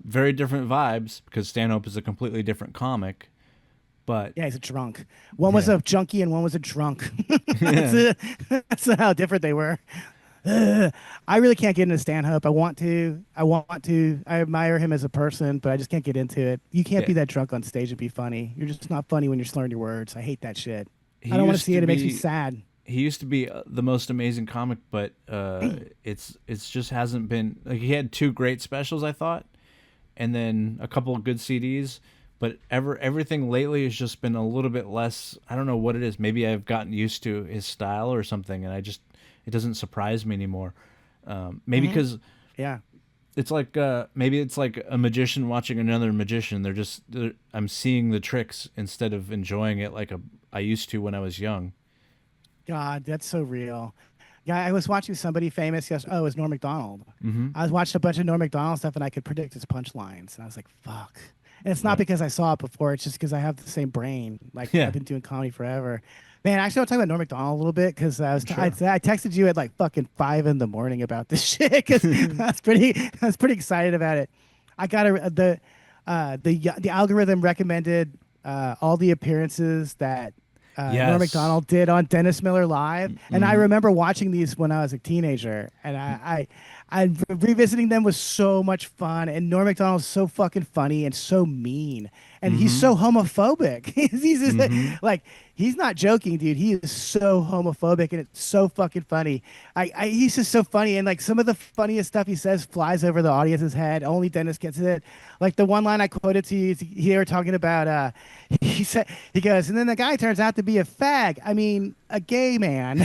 Speaker 1: Very different vibes because Stanhope is a completely different comic. But
Speaker 2: yeah, he's a drunk. One was a junkie and one was a drunk. That's how different they were. I really can't get into Stanhope. I want to. I admire him as a person, but I just can't get into it. You can't be that drunk on stage and be funny. You're just not funny when you're slurring your words. I hate that shit. I don't want to see it. It makes me sad.
Speaker 1: He used to be the most amazing comic, but it's just hasn't been. Like, he had 2 great specials, I thought, and then a couple of good CDs. But everything lately has just been a little bit less. I don't know what it is. Maybe I've gotten used to his style or something, and it doesn't surprise me anymore. Maybe because it's like maybe it's like a magician watching another magician. I'm seeing the tricks instead of enjoying it like I used to when I was young.
Speaker 2: God, that's so real. Yeah, I was watching somebody famous yesterday. Oh, it was Norm Macdonald. I was watching a bunch of Norm Macdonald stuff, and I could predict his punchlines. And I was like, fuck. And it's not because I saw it before. It's just because I have the same brain. Like, I've been doing comedy forever. Man, actually, I'll talk about Norm Macdonald a little bit because I texted you at like fucking 5 a.m. about this shit because I was pretty excited about it. I got the algorithm recommended all the appearances that Norm Macdonald did on Dennis Miller Live, and I remember watching these when I was a teenager, and I revisiting them was so much fun. And Norm Macdonald's so fucking funny and so mean, and he's so homophobic. He's just like he's not joking, dude. He is so homophobic, and it's so fucking funny. He's just so funny, and like some of the funniest stuff he says flies over the audience's head. Only Dennis gets it. Like the one line I quoted to you here talking about, he goes, and then the guy turns out to be a fag. I mean, a gay man.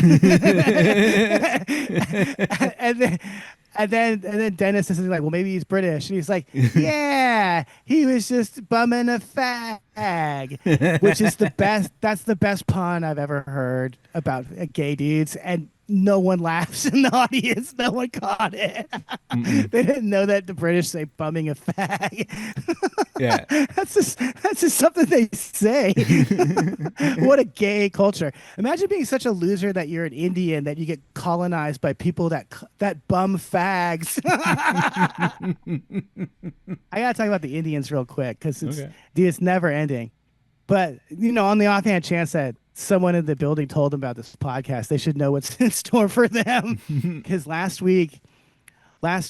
Speaker 2: And then Dennis is like, well, maybe he's British. And he's like, yeah, he was just bumming a fag, which is the best. That's the best pun I've ever heard about gay dudes. And no one laughs in the audience. No one caught it. They didn't know that the British say bumming a fag.
Speaker 1: Yeah.
Speaker 2: That's just something they say. What a gay culture. Imagine being such a loser that you're an Indian that you get colonized by people that bum fags. I gotta talk about the Indians real quick because it's never ending. But on the offhand chance that someone in the building told them about this podcast, they should know what's in store for them. Because last week, it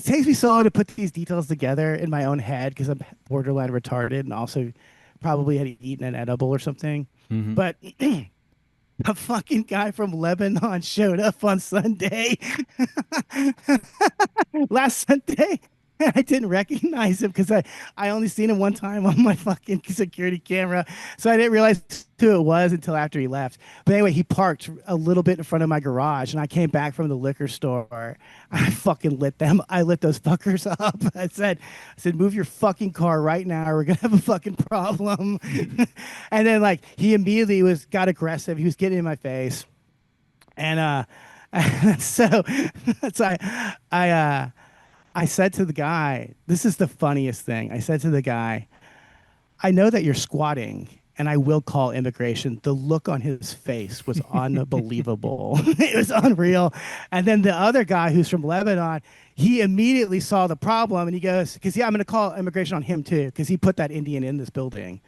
Speaker 2: takes me so long to put these details together in my own head because I'm borderline retarded and also probably had eaten an edible or something. But a fucking guy from Lebanon showed up on Sunday. Last Sunday. I didn't recognize him because I only seen him one time on my fucking security camera. So I didn't realize who it was until after he left. But anyway, he parked a little bit in front of my garage, and I came back from the liquor store. I fucking lit them. I lit those fuckers up. I said, move your fucking car right now or we're going to have a fucking problem. And then like he immediately got aggressive. He was getting in my face. And so I said to the guy, this is the funniest thing. I said to the guy, I know that you're squatting and I will call immigration. The look on his face was unbelievable. It was unreal. And then the other guy who's from Lebanon, he immediately saw the problem and he goes, I'm going to call immigration on him too because he put that Indian in this building.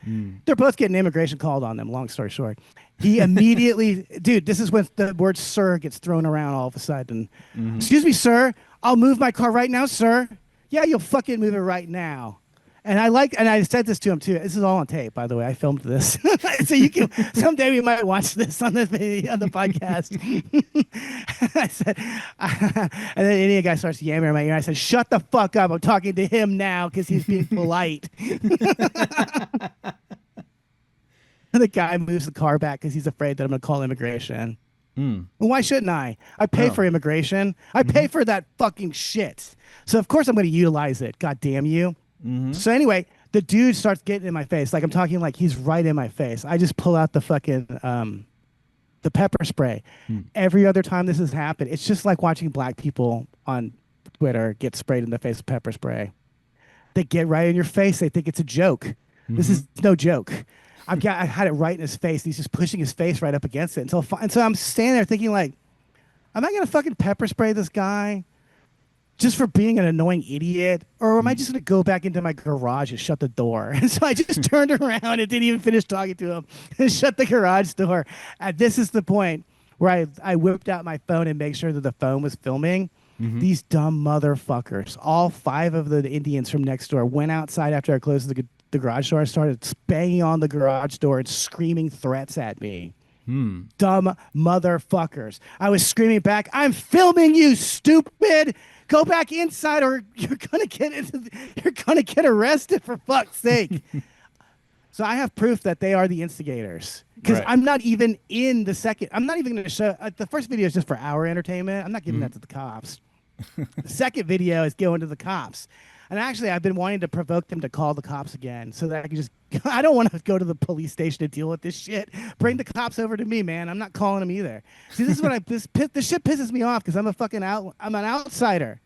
Speaker 2: They're both getting immigration called on them, long story short. He immediately, dude, this is when the word sir gets thrown around all of a sudden. Excuse me, sir. I'll move my car right now, sir. Yeah, you'll fucking move it right now. And I said this to him too. This is all on tape, by the way. I filmed this, so you can someday we might watch this on the podcast. I said, and then the Indian guy starts yammering in my ear. I said, "Shut the fuck up! I'm talking to him now because he's being polite." And the guy moves the car back because he's afraid that I'm going to call immigration. Well, why shouldn't I? I pay for immigration. I pay for that fucking shit. So of course I'm going to utilize it. God damn you. So anyway, the dude starts getting in my face. Like I'm talking like he's right in my face. I just pull out the fucking the pepper spray. Every other time this has happened, it's just like watching black people on Twitter get sprayed in the face with pepper spray. They get right in your face. They think it's a joke. This is no joke. I had it right in his face. He's just pushing his face right up against it. And so I'm standing there thinking like, am I going to fucking pepper spray this guy just for being an annoying idiot? Or am I just going to go back into my garage and shut the door? And so I just turned around and didn't even finish talking to him and shut the garage door. And this is the point where I whipped out my phone and made sure that the phone was filming. These dumb motherfuckers, all 5 of the Indians from next door went outside after I closed the garage door. I started banging on the garage door and screaming threats at me. Dumb motherfuckers. I was screaming back, "I'm filming you, stupid! Go back inside, or you're gonna get arrested for fuck's sake." So I have proof that they are the instigators because I'm not even in the second. I'm not even going to show. The first video is just for our entertainment. I'm not giving that to the cops. The second video is going to the cops. And actually, I've been wanting to provoke them to call the cops again so that I can just, I don't want to go to the police station to deal with this shit. Bring the cops over to me, man. I'm not calling them either. See, this is what this shit pisses me off because I'm I'm an outsider.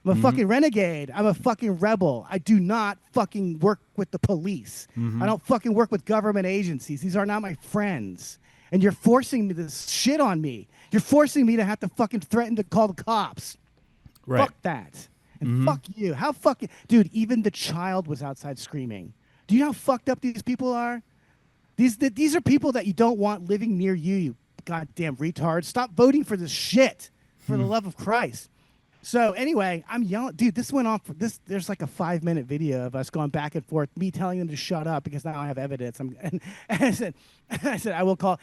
Speaker 2: I'm a fucking renegade. I'm a fucking rebel. I do not fucking work with the police. I don't fucking work with government agencies. These are not my friends. And you're forcing me this shit on me. You're forcing me to have to fucking threaten to call the cops.
Speaker 1: Right.
Speaker 2: Fuck that. And fuck you. How fucking... Dude, even the child was outside screaming. Do you know how fucked up these people are? These are people that you don't want living near you, you goddamn retards. Stop voting for this shit. For the love of Christ. So anyway, I'm yelling. Dude, this went on for this. There's like a 5-minute video of us going back and forth, me telling them to shut up because now I have evidence. And I said, I will call...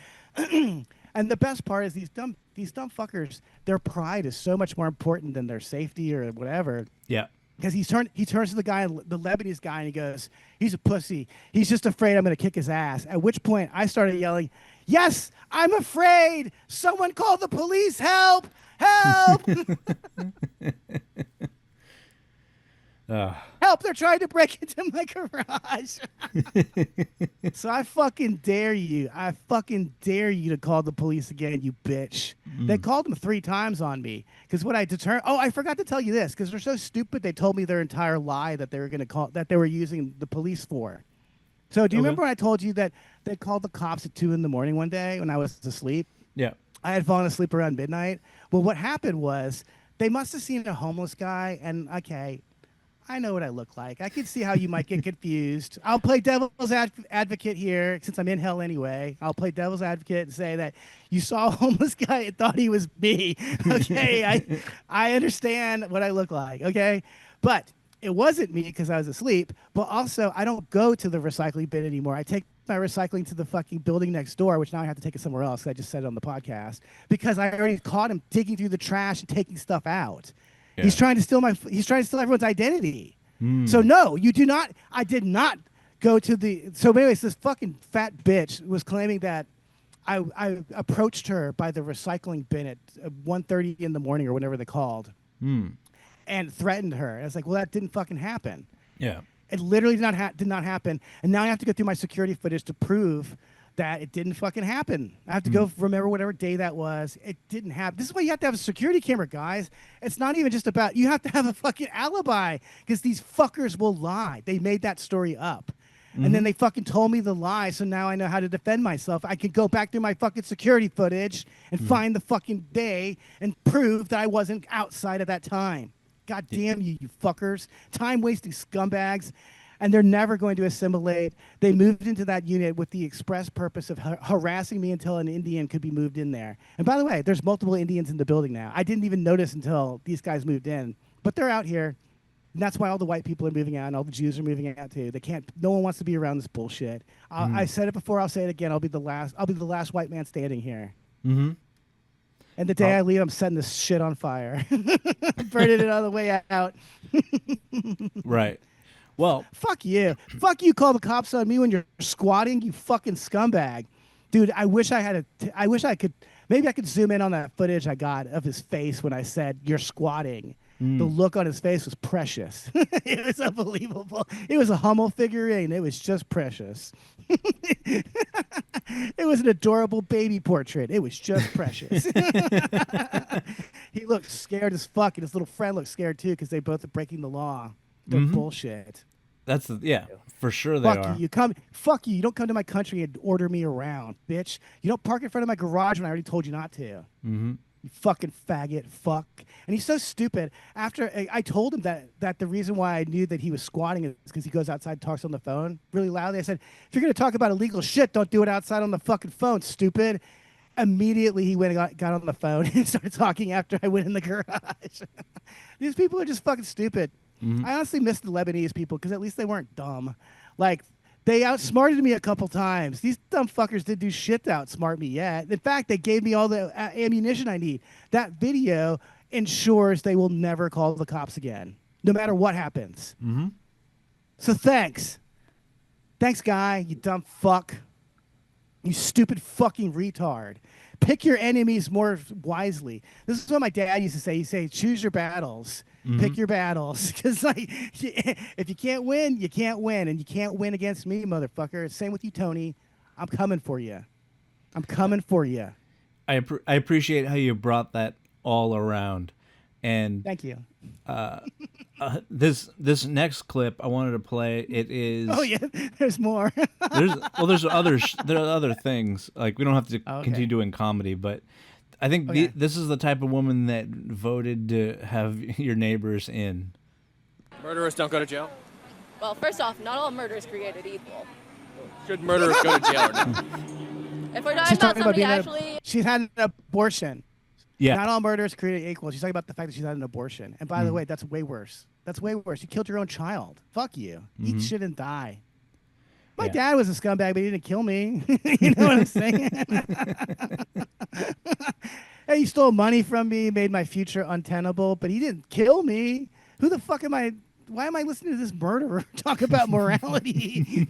Speaker 2: And the best part is these dumb fuckers, their pride is so much more important than their safety or whatever.
Speaker 1: Yeah.
Speaker 2: Because he turns to the guy, the Lebanese guy, and he goes, "He's a pussy. He's just afraid I'm going to kick his ass." At which point I started yelling, "Yes, I'm afraid. Someone call the police. Help! Help!" Help, they're trying to break into my garage. So I fucking dare you. I fucking dare you to call the police again, you bitch. They called them 3 times on me. Because what I determined... Oh, I forgot to tell you this. Because they're so stupid, they told me their entire lie that they were going to call... That they were using the police for. So do you remember when I told you that they called the cops at 2 in the morning one day when I was asleep?
Speaker 1: Yeah.
Speaker 2: I had fallen asleep around midnight. Well, what happened was they must have seen a homeless guy and, okay... I know what I look like. I can see how you might get confused. I'll play devil's advocate here since I'm in hell anyway. I'll play devil's advocate and say that you saw a homeless guy and thought he was me. Okay, I understand what I look like. Okay, but it wasn't me because I was asleep. But also, I don't go to the recycling bin anymore. I take my recycling to the fucking building next door, which now I have to take it somewhere else. I just said it on the podcast because I already caught him digging through the trash and taking stuff out. Yeah. He's trying to steal everyone's identity. So no, you do not. I did not go to the. So anyways, this fucking fat bitch was claiming that I approached her by the recycling bin at 1:30 in the morning or whatever they called, and threatened her. And I was like, well, that didn't fucking happen. Yeah, it literally did not happen. And now I have to go through my security footage to prove that it didn't fucking happen. I have to go remember whatever day that was. It didn't happen. This is why you have to have a security camera, guys. It's not even just about, you have to have a fucking alibi because these fuckers will lie. They made that story up. And then they fucking told me the lie, so now I know how to defend myself. I can go back through my fucking security footage and find the fucking day and prove that I wasn't outside at that time. God damn you, you fuckers. Time-wasting scumbags. And they're never going to assimilate. They moved into that unit with the express purpose of harassing me until an Indian could be moved in there. And by the way, there's multiple Indians in the building now. I didn't even notice until these guys moved in. But they're out here. And that's why all the white people are moving out and all the Jews are moving out too. They can't. No one wants to be around this bullshit. I said it before. I'll say it again. I'll be the last white man standing here.
Speaker 1: Mm-hmm.
Speaker 2: And the day I leave, I'm setting this shit on fire, burning it on the way out.
Speaker 1: Right. Well,
Speaker 2: fuck you. Fuck you. Call the cops on me when you're squatting. You fucking scumbag, dude. I wish I had I wish I could. Maybe I could zoom in on that footage I got of his face when I said you're squatting. The look on his face was precious. It was unbelievable. It was a Hummel figurine. It was just precious. It was an adorable baby portrait. It was just precious. He looked scared as fuck, and his little friend looked scared too because they both are breaking the law. They're bullshit.
Speaker 1: That's for sure they are.
Speaker 2: Fuck you. You don't come to my country and order me around, bitch. You don't park in front of my garage when I already told you not to.
Speaker 1: Mm-hmm.
Speaker 2: You fucking faggot, fuck. And he's so stupid. After I told him that the reason why I knew that he was squatting is because he goes outside and talks on the phone really loudly. I said, if you're going to talk about illegal shit, don't do it outside on the fucking phone, stupid. Immediately he went and got on the phone and started talking after I went in the garage. These people are just fucking stupid. I honestly miss the Lebanese people because at least they weren't dumb. Like, they outsmarted me a couple times. These dumb fuckers didn't do shit to outsmart me yet. In fact, they gave me all the ammunition I need. That video ensures they will never call the cops again, no matter what happens. So thanks. Thanks, guy, you dumb fuck. You stupid fucking retard. Pick your enemies more wisely. This is what my dad used to say. He'd say, choose your battles. Pick your battles. Because like, if you can't win, you can't win. And you can't win against me, motherfucker. Same with you, Tony. I'm coming for you. I'm coming for you.
Speaker 1: I appreciate how you brought that all around. And
Speaker 2: thank you.
Speaker 1: This next clip I wanted to play. It is.
Speaker 2: Oh yeah, there's more.
Speaker 1: There's other things. Like we don't have to continue doing comedy, but I think this is the type of woman that voted to have your neighbors in.
Speaker 5: Murderers don't go to jail?
Speaker 6: Well, first off, not all murder is created equal.
Speaker 5: Should murderers go to jail or not?
Speaker 6: If we're talking about somebody actually...
Speaker 2: She's had an abortion.
Speaker 1: Yeah.
Speaker 2: Not all murder is created equal. She's talking about the fact that she's had an abortion. And by the way, that's way worse. That's way worse. You killed your own child. Fuck you. Eat shit and die. My dad was a scumbag, but he didn't kill me. You know what I'm saying? Hey, he stole money from me, made my future untenable, but he didn't kill me. Who the fuck am I? Why am I listening to this murderer talk about morality?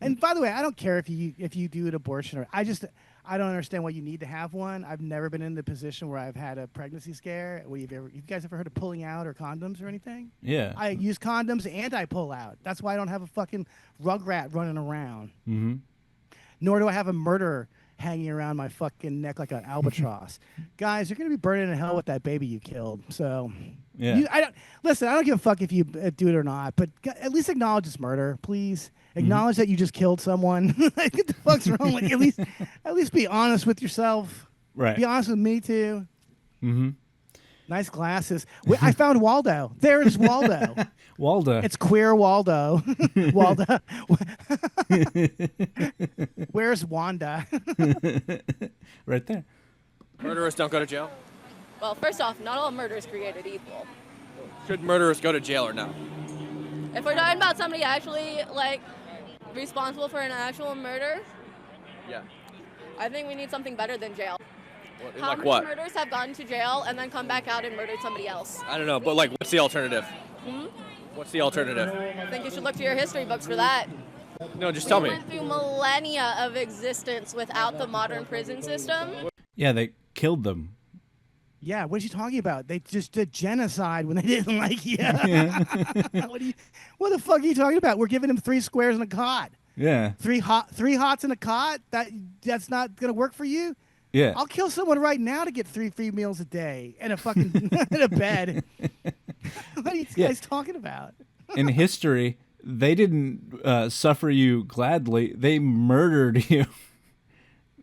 Speaker 2: And by the way, I don't care if you do an abortion or I don't understand why you need to have one. I've never been in the position where I've had a pregnancy scare. You guys ever heard of pulling out or condoms or anything?
Speaker 1: Yeah.
Speaker 2: I use condoms and I pull out. That's why I don't have a fucking rugrat running around. Nor do I have a murderer hanging around my fucking neck like an albatross. Guys, you're going to be burning in hell with that baby you killed. So, I don't give a fuck if you do it or not, but at least acknowledge it's murder, please. Acknowledge that you just killed someone. What the fuck's wrong with you? At least be honest with yourself.
Speaker 1: Right.
Speaker 2: Be honest with me too. Nice glasses. I found Waldo. There is Waldo.
Speaker 1: Waldo.
Speaker 2: It's queer Waldo. Waldo. Where's Wanda?
Speaker 1: Right there.
Speaker 5: Murderers don't go to jail?
Speaker 6: Well, first off, not all murder is created equal.
Speaker 5: Should murderers go to jail or not?
Speaker 6: If we're talking about somebody actually, like, responsible for an actual murder, I think we need something better than jail. How many murders have gone to jail and then come back out and murdered somebody else?
Speaker 5: I don't know, but like, what's the alternative? What's the alternative?
Speaker 6: I think you should look to your history books for that.
Speaker 5: No, just tell me.
Speaker 6: We went through millennia of existence without the modern prison system.
Speaker 1: Yeah, they killed them.
Speaker 2: Yeah, what are you talking about? They just did genocide when they didn't like you. What the fuck are you talking about? We're giving them 3 squares and a cot.
Speaker 1: Yeah.
Speaker 2: 3 hots and a cot? That's not going to work for you?
Speaker 1: Yeah.
Speaker 2: I'll kill someone right now to get 3 free meals a day and a fucking and a bed. What are you guys talking about?
Speaker 1: In history, they didn't suffer you gladly. They murdered you.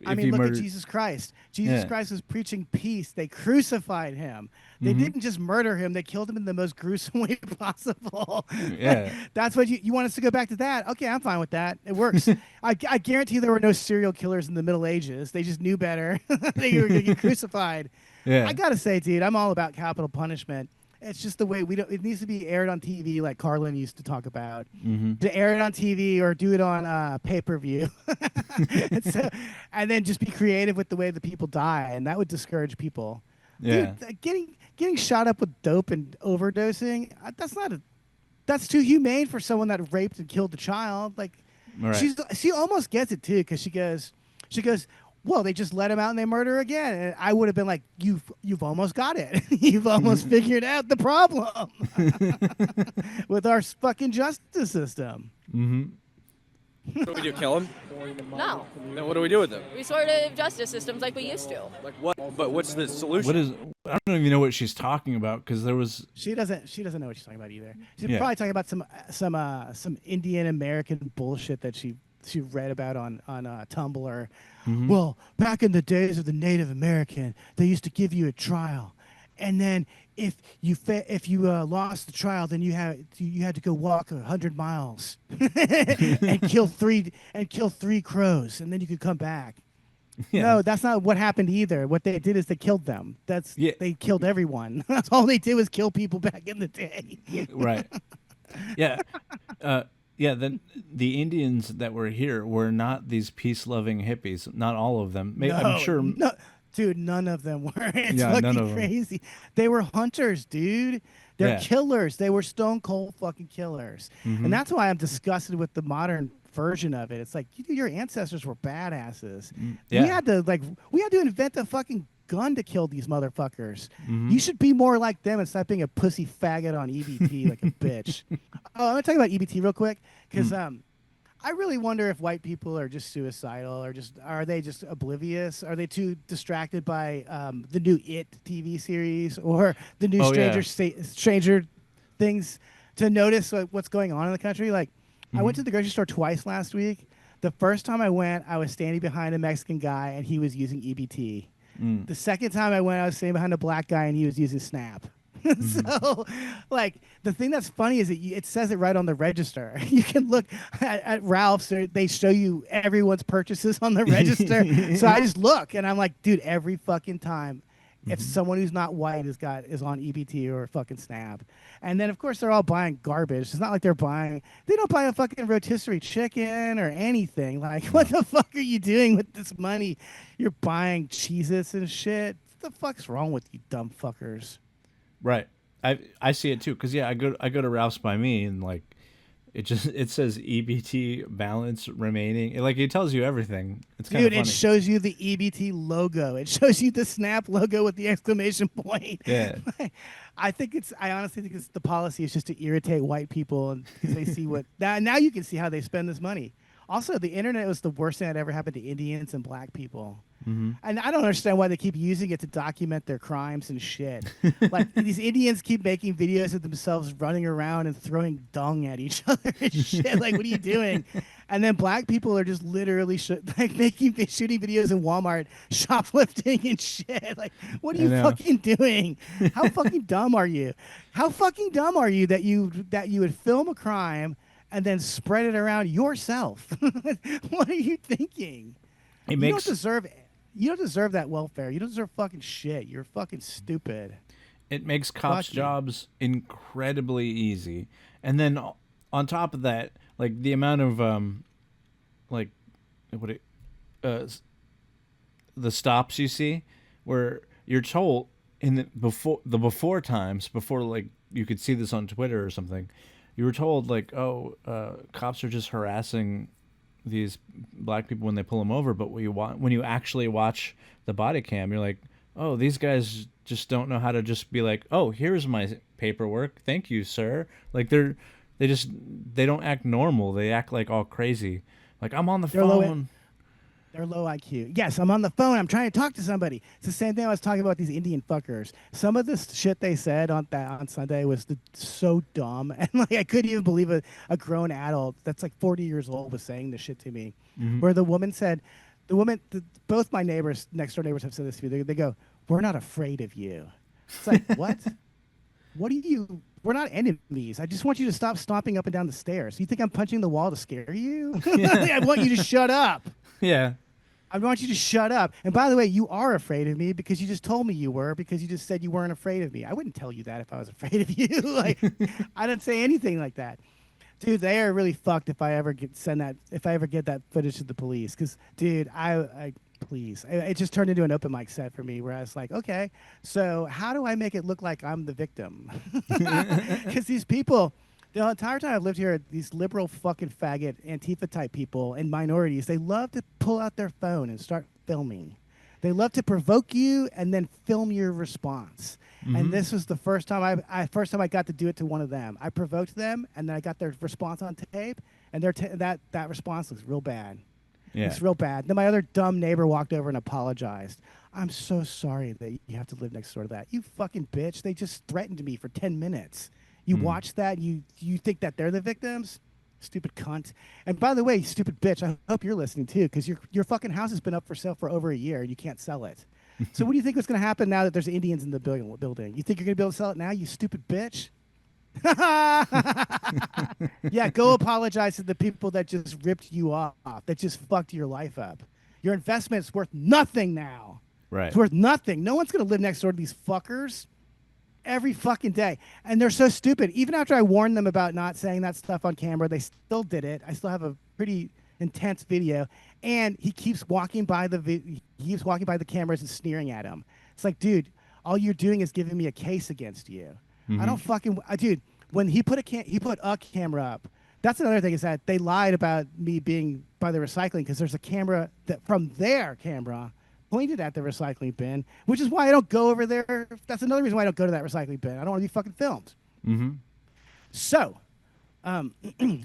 Speaker 2: I mean, look at Jesus Christ. Jesus Christ was preaching peace. They crucified him. They didn't just murder him. They killed him in the most gruesome way possible.
Speaker 1: Yeah.
Speaker 2: That's what you want us to go back to that? Okay, I'm fine with that. It works. I guarantee there were no serial killers in the Middle Ages. They just knew better. They were going to get crucified.
Speaker 1: Yeah.
Speaker 2: I got to say, dude, I'm all about capital punishment. It's just the way we don't. It needs to be aired on TV, like Carlin used to talk about.
Speaker 1: Mm-hmm.
Speaker 2: To air it on TV or do it on pay-per-view, and then just be creative with the way the people die, and that would discourage people.
Speaker 1: Yeah,
Speaker 2: Dude, getting shot up with dope and overdosing. That's too humane for someone that raped and killed a child. Like,
Speaker 1: right.
Speaker 2: she almost gets it too, because she goes, well, they just let him out and they murder again. And I would have been like, you've almost got it. You've almost figured out the problem with our fucking justice system.
Speaker 1: Mm-hmm.
Speaker 5: What do we do? Kill him?
Speaker 6: No.
Speaker 5: Then what do we do with them?
Speaker 6: Restorative justice systems like we used to.
Speaker 5: Like what? But what's the solution?
Speaker 1: What is? I don't even know what she's talking about, because there was.
Speaker 2: She doesn't know what she's talking about either. She's
Speaker 1: Yeah.
Speaker 2: probably talking about some Indian American bullshit that she read about on Tumblr.
Speaker 1: Mm-hmm.
Speaker 2: Well, back in the days of the Native American, they used to give you a trial, and then if you lost the trial, then you had to go walk 100 miles and kill three crows, and then you could come back.
Speaker 1: Yeah.
Speaker 2: No, that's not what happened either. What they did is they killed them. They killed everyone. That's all they did was kill people back in the day.
Speaker 1: Right. Yeah. Yeah. The Indians that were here were not these peace-loving hippies. Not all of them. I'm sure.
Speaker 2: No, dude, none of them were. It's
Speaker 1: Yeah, none of
Speaker 2: fucking
Speaker 1: them.
Speaker 2: crazy. They were hunters, dude. They're
Speaker 1: Yeah.
Speaker 2: killers. They were stone cold fucking killers.
Speaker 1: Mhm.
Speaker 2: And that's why I'm disgusted with the modern version of it. It's like, your ancestors were badasses.
Speaker 1: Yeah.
Speaker 2: We had to invent a fucking gun to kill these motherfuckers.
Speaker 1: Mhm.
Speaker 2: You should be more like them and stop being a pussy faggot on EBT like a bitch. Oh, I'm gonna talk about EBT real quick, because I really wonder if white people are just suicidal, or are they just oblivious? Are they too distracted by the new It TV series or the new Stranger Things to notice what's going on in the country? Like, I went to the grocery store twice last week. The first time I went, I was standing behind a Mexican guy and he was using EBT. The second time I went, I was standing behind a black guy and he was using Snap. So, like, the thing that's funny is that it says it right on the register. You can look at Ralph's, or they show you everyone's purchases on the register. So I just look and I'm like, dude, every fucking time, if someone who's not white is on EBT or fucking Snap. And then, of course, they're all buying garbage. It's not like they don't buy a fucking rotisserie chicken or anything. Like, what the fuck are you doing with this money? You're buying Cheez-Its and shit. What the fuck's wrong with you dumb fuckers?
Speaker 1: Right. I see it too, because I go to Ralph's by me, and like it says EBT balance remaining. It tells you everything. It's kind of funny.
Speaker 2: Dude, it shows you the EBT logo. It shows you the Snap logo with the exclamation point.
Speaker 1: Yeah.
Speaker 2: I honestly think the policy is just to irritate white people, and because they see what now you can see how they spend this money. Also, the internet was the worst thing that ever happened to Indians and black people. And I don't understand why they keep using it to document their crimes and shit. Like, these Indians keep making videos of themselves running around and throwing dung at each other and shit. Like, what are you doing? And then black people are just literally shooting videos in Walmart, shoplifting and shit. Like, what are you fucking doing? How fucking dumb are you? How fucking dumb are you that you would film a crime and then spread it around yourself? What are you thinking? You don't deserve that welfare. You don't deserve fucking shit. You're fucking stupid.
Speaker 1: It makes cops' jobs incredibly easy. And then on top of that, like, the amount of the stops you see, where you're told before times, like, you could see this on Twitter or something, you were told, like, cops are just harassing these black people when they pull them over. But when you actually watch the body cam, you're like, oh, these guys just don't know how to just be like, oh, here's my paperwork, thank you, sir. Like, they don't act normal. They act like all crazy. Like, I'm on the phone.
Speaker 2: They're low IQ. Yes, I'm on the phone. I'm trying to talk to somebody. It's the same thing I was talking about these Indian fuckers. Some of this shit they said on Sunday was so dumb. And like, I couldn't even believe a grown adult that's like 40 years old was saying this shit to me. Where the woman said, both my neighbors, next door neighbors have said this to me. They go, "We're not afraid of you." It's like, what? What are you? We're not enemies. I just want you to stop stomping up and down the stairs. You think I'm punching the wall to scare you? I want you to shut up.
Speaker 1: Yeah.
Speaker 2: I want you to shut up. And by the way, you are afraid of me because you just told me you were, because you just said you weren't afraid of me. I wouldn't tell you that if I was afraid of you. Like, I didn't say anything like that. Dude, they are really fucked if I ever get that footage to the police. Because, dude, please. It just turned into an open mic set for me where I was like, okay, so how do I make it look like I'm the victim? Because these people, the entire time I've lived here, these liberal fucking faggot Antifa type people and minorities, they love to pull out their phone and start filming. They love to provoke you and then film your response. Mm-hmm. And this was the first time I got to do it to one of them. I provoked them, and then I got their response on tape, and that response looks real bad. Yeah. It's real bad. Then my other dumb neighbor walked over and apologized. I'm so sorry that you have to live next door to that. You fucking bitch. They just threatened me for 10 minutes. You watch that, you think that they're the victims? Stupid cunt. And by the way, stupid bitch, I hope you're listening too, because your fucking house has been up for sale for over a year and you can't sell it. So what do you think is going to happen now that there's Indians in the building? You think you're going to be able to sell it now, you stupid bitch? Yeah, go apologize to the people that just ripped you off, that just fucked your life up. Your investment's worth nothing now.
Speaker 1: Right.
Speaker 2: It's worth nothing. No one's going to live next door to these fuckers every fucking day. And they're so stupid. Even after I warned them about not saying that stuff on camera, they still did it. I still have a pretty intense video. And he keeps walking by the cameras and sneering at him. It's like, dude, all you're doing is giving me a case against you. I don't fucking dude. When he put a camera up. That's another thing, is that they lied about me being by the recycling, because there's a camera that from their camera pointed at the recycling bin, which is why I don't go over there. That's another reason why I don't go to that recycling bin. I don't want to be fucking filmed. Mm-hmm. So, and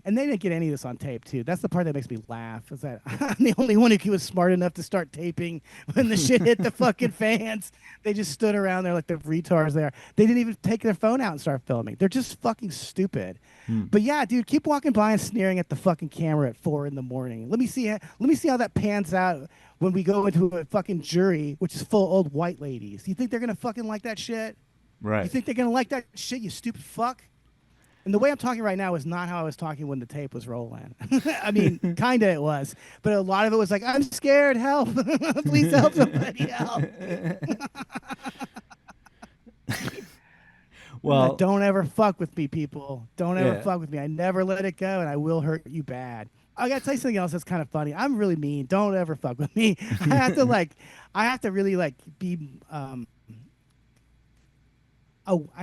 Speaker 2: they didn't get any of this on tape too. That's the part that makes me laugh, is that I'm the only one who was smart enough to start taping when the shit hit the fucking fans. They just stood around there like the retards they are. They didn't even take their phone out and start filming. They're just fucking stupid. But yeah, dude, keep walking by and sneering at the fucking camera at 4 a.m. Let me see how that pans out when we go into a fucking jury, which is full of old white ladies. You think they're gonna fucking like that shit?
Speaker 1: Right.
Speaker 2: You think they're gonna like that shit, you stupid fuck? And the way I'm talking right now is not how I was talking when the tape was rolling. I mean, kind of it was. But a lot of it was like, I'm scared, help. Please help somebody, help. Well, don't ever fuck with me, people. Don't ever fuck with me. I never let it go, and I will hurt you bad. I got to tell you something else that's kind of funny. I'm really mean. Don't ever fuck with me. I have to really be... I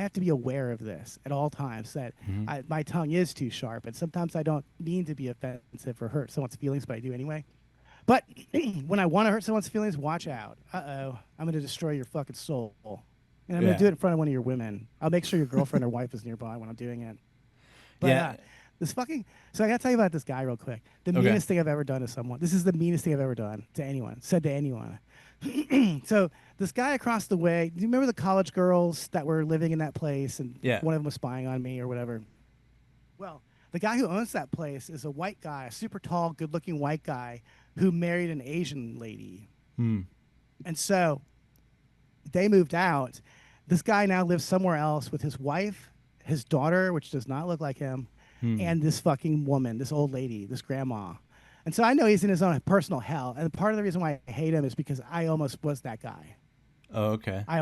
Speaker 2: have to be aware of this at all times, that my tongue is too sharp, and sometimes I don't mean to be offensive or hurt someone's feelings, but I do anyway. But when I want to hurt someone's feelings, watch out. I'm going to destroy your fucking soul. And I'm going to do it in front of one of your women. I'll make sure your girlfriend or wife is nearby when I'm doing it. But so I got to tell you about this guy real quick. The meanest thing I've ever done to someone. This is the meanest thing I've ever done to anyone, said to anyone. So this guy across the way, do you remember the college girls that were living in that place, and one of them was spying on me or whatever? Well, the guy who owns that place is a white guy, a super tall, good-looking white guy who married an Asian lady. And so they moved out. This guy now lives somewhere else with his wife, his daughter, which does not look like him, and this fucking woman, this old lady, this grandma. And so I know he's in his own personal hell. And part of the reason why I hate him is because I almost was that guy.
Speaker 1: Oh, okay.
Speaker 2: I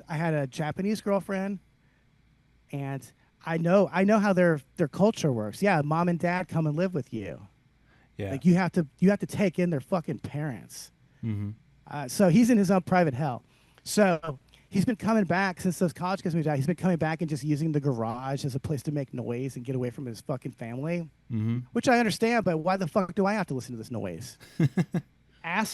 Speaker 2: had a Japanese girlfriend, and I know how their culture works. Yeah, mom and dad come and live with you. Yeah. Like you have to take in their fucking parents. So he's in his own private hell. So he's been coming back since those college kids moved out. He's been coming back and just using the garage as a place to make noise and get away from his fucking family, which I understand. But why the fuck do I have to listen to this noise?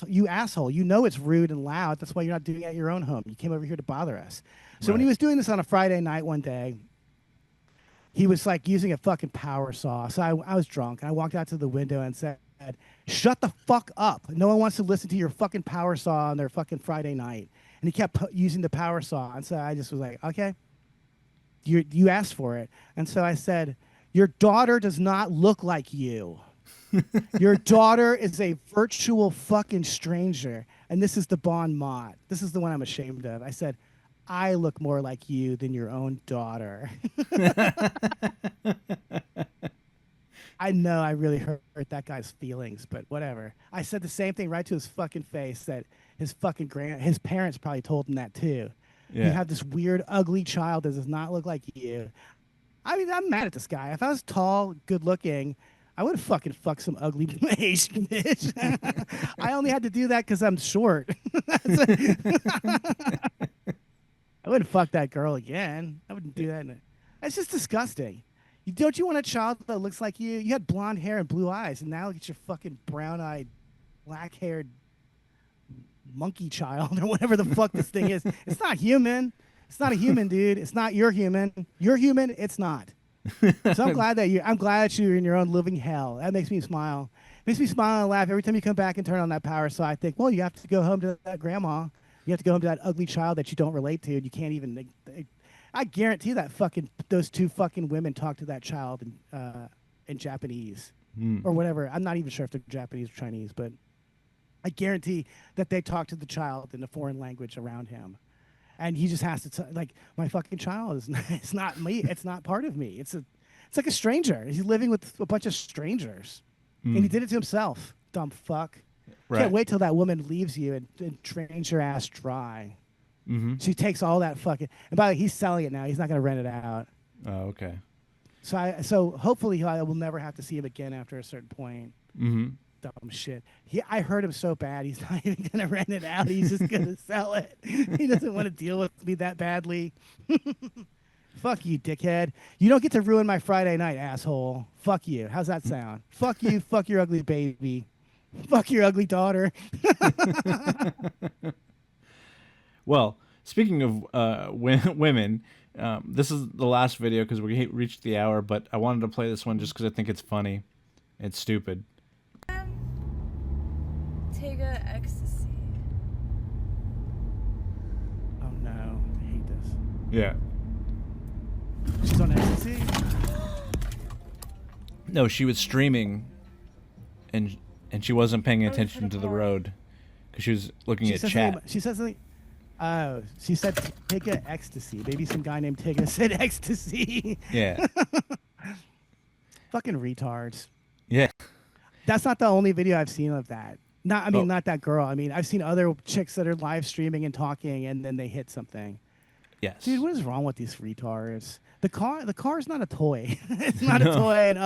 Speaker 2: You asshole. You know it's rude and loud. That's why you're not doing it at your own home. You came over here to bother us. So when he was doing this on a Friday night one day, he was like using a fucking power saw. So I was drunk, and I walked out to the window and said, shut the fuck up. No one wants to listen to your fucking power saw on their fucking Friday night. And he kept using the power saw. And so I just was like, okay, you asked for it. And so I said, your daughter does not look like you. Your daughter is a virtual fucking stranger. And this is the bon mot. This is the one I'm ashamed of. I said, I look more like you than your own daughter. I know I really hurt that guy's feelings, but whatever. I said the same thing right to his fucking face that his parents probably told him that too.
Speaker 1: Yeah.
Speaker 2: You have this weird, ugly child that does not look like you. I mean, I'm mad at this guy. If I was tall, good looking, I would have fucking fucked some ugly Asian bitch. I only had to do that because I'm short. I wouldn't fuck that girl again. I wouldn't do that. That's just disgusting. Don't you want a child that looks like you? You had blonde hair and blue eyes, and now look at your fucking brown-eyed, black-haired monkey child or whatever the fuck this thing is. It's not human. It's not a human, dude. It's not your human. You're human. It's not. So I'm glad that you're in your own living hell. That makes me smile. Makes me smile and laugh every time you come back and turn on that power. So I think, well, you have to go home to that grandma. You have to go home to that ugly child that you don't relate to. And you can't even. I guarantee that those two fucking women talk to that child in Japanese or whatever. I'm not even sure if they're Japanese or Chinese, but I guarantee that they talk to the child in a foreign language around him. And he just has to like, my fucking child is it's not me. It's not part of me. It's like a stranger. He's living with a bunch of strangers, and he did it to himself. Dumb fuck. Right. Can't wait till that woman leaves you and drains your ass dry. Mm-hmm. She takes all that fucking. And by the way, he's selling it now. He's not going to rent it out.
Speaker 1: Oh, okay.
Speaker 2: So hopefully I will never have to see him again after a certain point. Mm-hmm. Dumb shit. I hurt him so bad. He's not even gonna rent it out. He's just gonna sell it. He doesn't want to deal with me that badly. Fuck you, dickhead. You don't get to ruin my Friday night, asshole. Fuck you. How's that sound? Fuck you. Fuck your ugly baby. Fuck your ugly daughter.
Speaker 1: Well, speaking of women, this is the last video because we reached the hour. But I wanted to play this one just because I think it's funny. It's stupid.
Speaker 6: Ecstasy.
Speaker 2: Oh no, I hate this.
Speaker 1: Yeah.
Speaker 2: She's on ecstasy?
Speaker 1: No, she was streaming, and she wasn't paying attention to the road because she was looking at chat.
Speaker 2: She said something. Oh, she said Tigga ecstasy. Maybe some guy named Tigga said ecstasy.
Speaker 1: Yeah.
Speaker 2: Fucking retards.
Speaker 1: Yeah.
Speaker 2: That's not the only video I've seen of that. Not that girl. I mean, I've seen other chicks that are live streaming and talking, and then they hit something.
Speaker 1: Yes.
Speaker 2: Dude, what is wrong with these retards? The car is not a toy. It's not a toy, and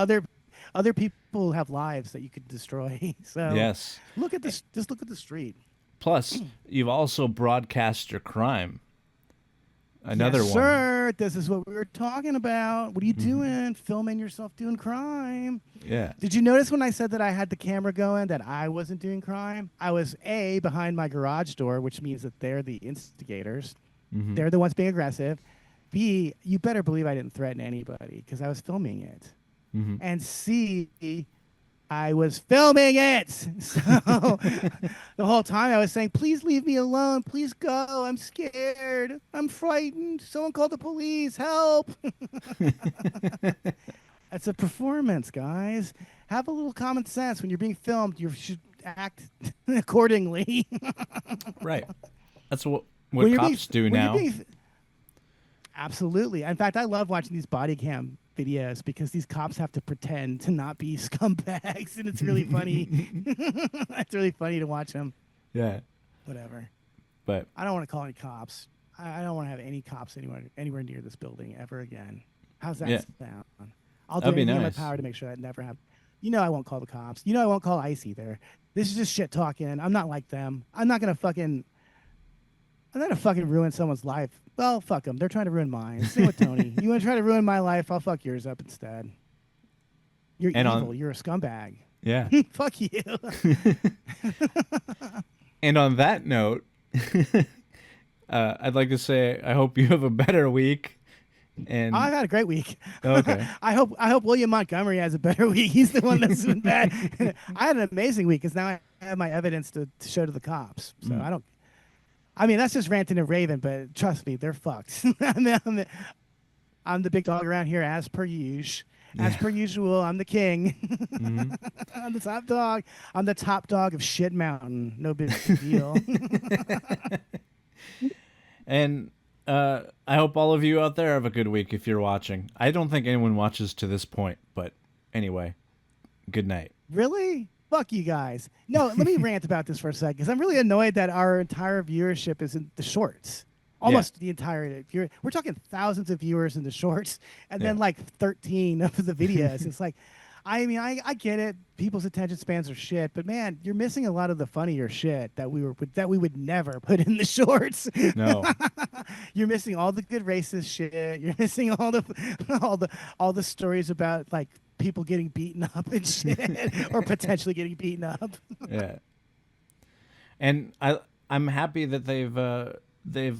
Speaker 2: other people have lives that you could destroy. So
Speaker 1: yes.
Speaker 2: Look at this. Just look at the street.
Speaker 1: Plus, you've also broadcast your crime. Another one.
Speaker 2: Sir, this is what we were talking about. What are you doing? Filming yourself doing crime.
Speaker 1: Yeah.
Speaker 2: Did you notice when I said that I had the camera going that I wasn't doing crime? I was A, behind my garage door, which means that they're the instigators. Mm-hmm. They're the ones being aggressive. B, you better believe I didn't threaten anybody because I was filming it. Mm-hmm. And C, I was filming it. So the whole time I was saying, please leave me alone. Please go. I'm scared. I'm frightened. Someone call the police. Help. It's a performance, guys. Have a little common sense. When you're being filmed, you should act accordingly.
Speaker 1: Right. That's what cops do now.
Speaker 2: Absolutely. In fact, I love watching these body cam videos because these cops have to pretend to not be scumbags, and it's really funny. It's really funny to watch them.
Speaker 1: Yeah.
Speaker 2: Whatever.
Speaker 1: But
Speaker 2: I don't want to call any cops. I don't want to have any cops anywhere near this building ever again. How's that sound? I'll do anything in my power to make sure that never happens. You know I won't call the cops. You know I won't call ICE either. This is just shit talking. I'm not like them. I'm not gonna fucking ruin someone's life. Well, fuck them. They're trying to ruin mine. Same with Tony. You want to try to ruin my life? I'll fuck yours up instead. You're evil. You're a scumbag.
Speaker 1: Yeah.
Speaker 2: Fuck you.
Speaker 1: And on that note, I'd like to say I hope you have a better week. And
Speaker 2: I've had a great week.
Speaker 1: Okay.
Speaker 2: I hope William Montgomery has a better week. He's the one that's been bad. I had an amazing week because now I have my evidence to show to the cops. So I mean, that's just ranting and raving, but trust me, they're fucked. I'm the big dog around here, as per usual. As per usual, I'm the king. Mm-hmm. I'm the top dog. I'm the top dog of Shit Mountain. No big deal.
Speaker 1: And I hope all of you out there have a good week if you're watching. I don't think anyone watches to this point, but anyway, Good night.
Speaker 2: Really? Fuck you guys. No, let me rant about this for a second because I'm really annoyed that our entire viewership is in the shorts. Almost the entire viewer. We're talking thousands of viewers in the shorts, and then like 13 of the videos. It's like, I mean, I get it. People's attention spans are shit, but man, you're missing a lot of the funnier shit that we would never put in the shorts.
Speaker 1: No.
Speaker 2: You're missing all the good racist shit. You're missing all the stories about like people getting beaten up and shit, or potentially getting beaten up.
Speaker 1: Yeah. And I'm happy that they've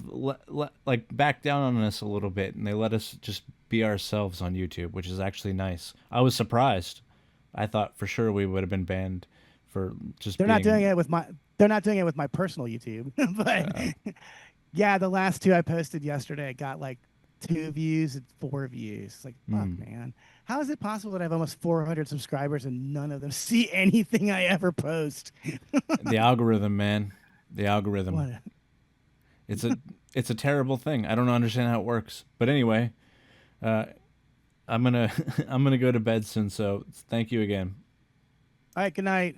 Speaker 1: like backed down on us a little bit, and they let us just be ourselves on YouTube, which is actually nice. I was surprised. I thought for sure we would have been banned for just.
Speaker 2: They're not doing it with my personal YouTube, but yeah, the last 2 I posted yesterday got like 2 views and 4 views. It's like, fuck, man. How is it possible that I have almost 400 subscribers and none of them see anything I ever post?
Speaker 1: The algorithm, man. The algorithm.
Speaker 2: What?
Speaker 1: It's a terrible thing. I don't understand how it works. But anyway, I'm gonna go to bed soon. So thank you again.
Speaker 2: All right. Good night.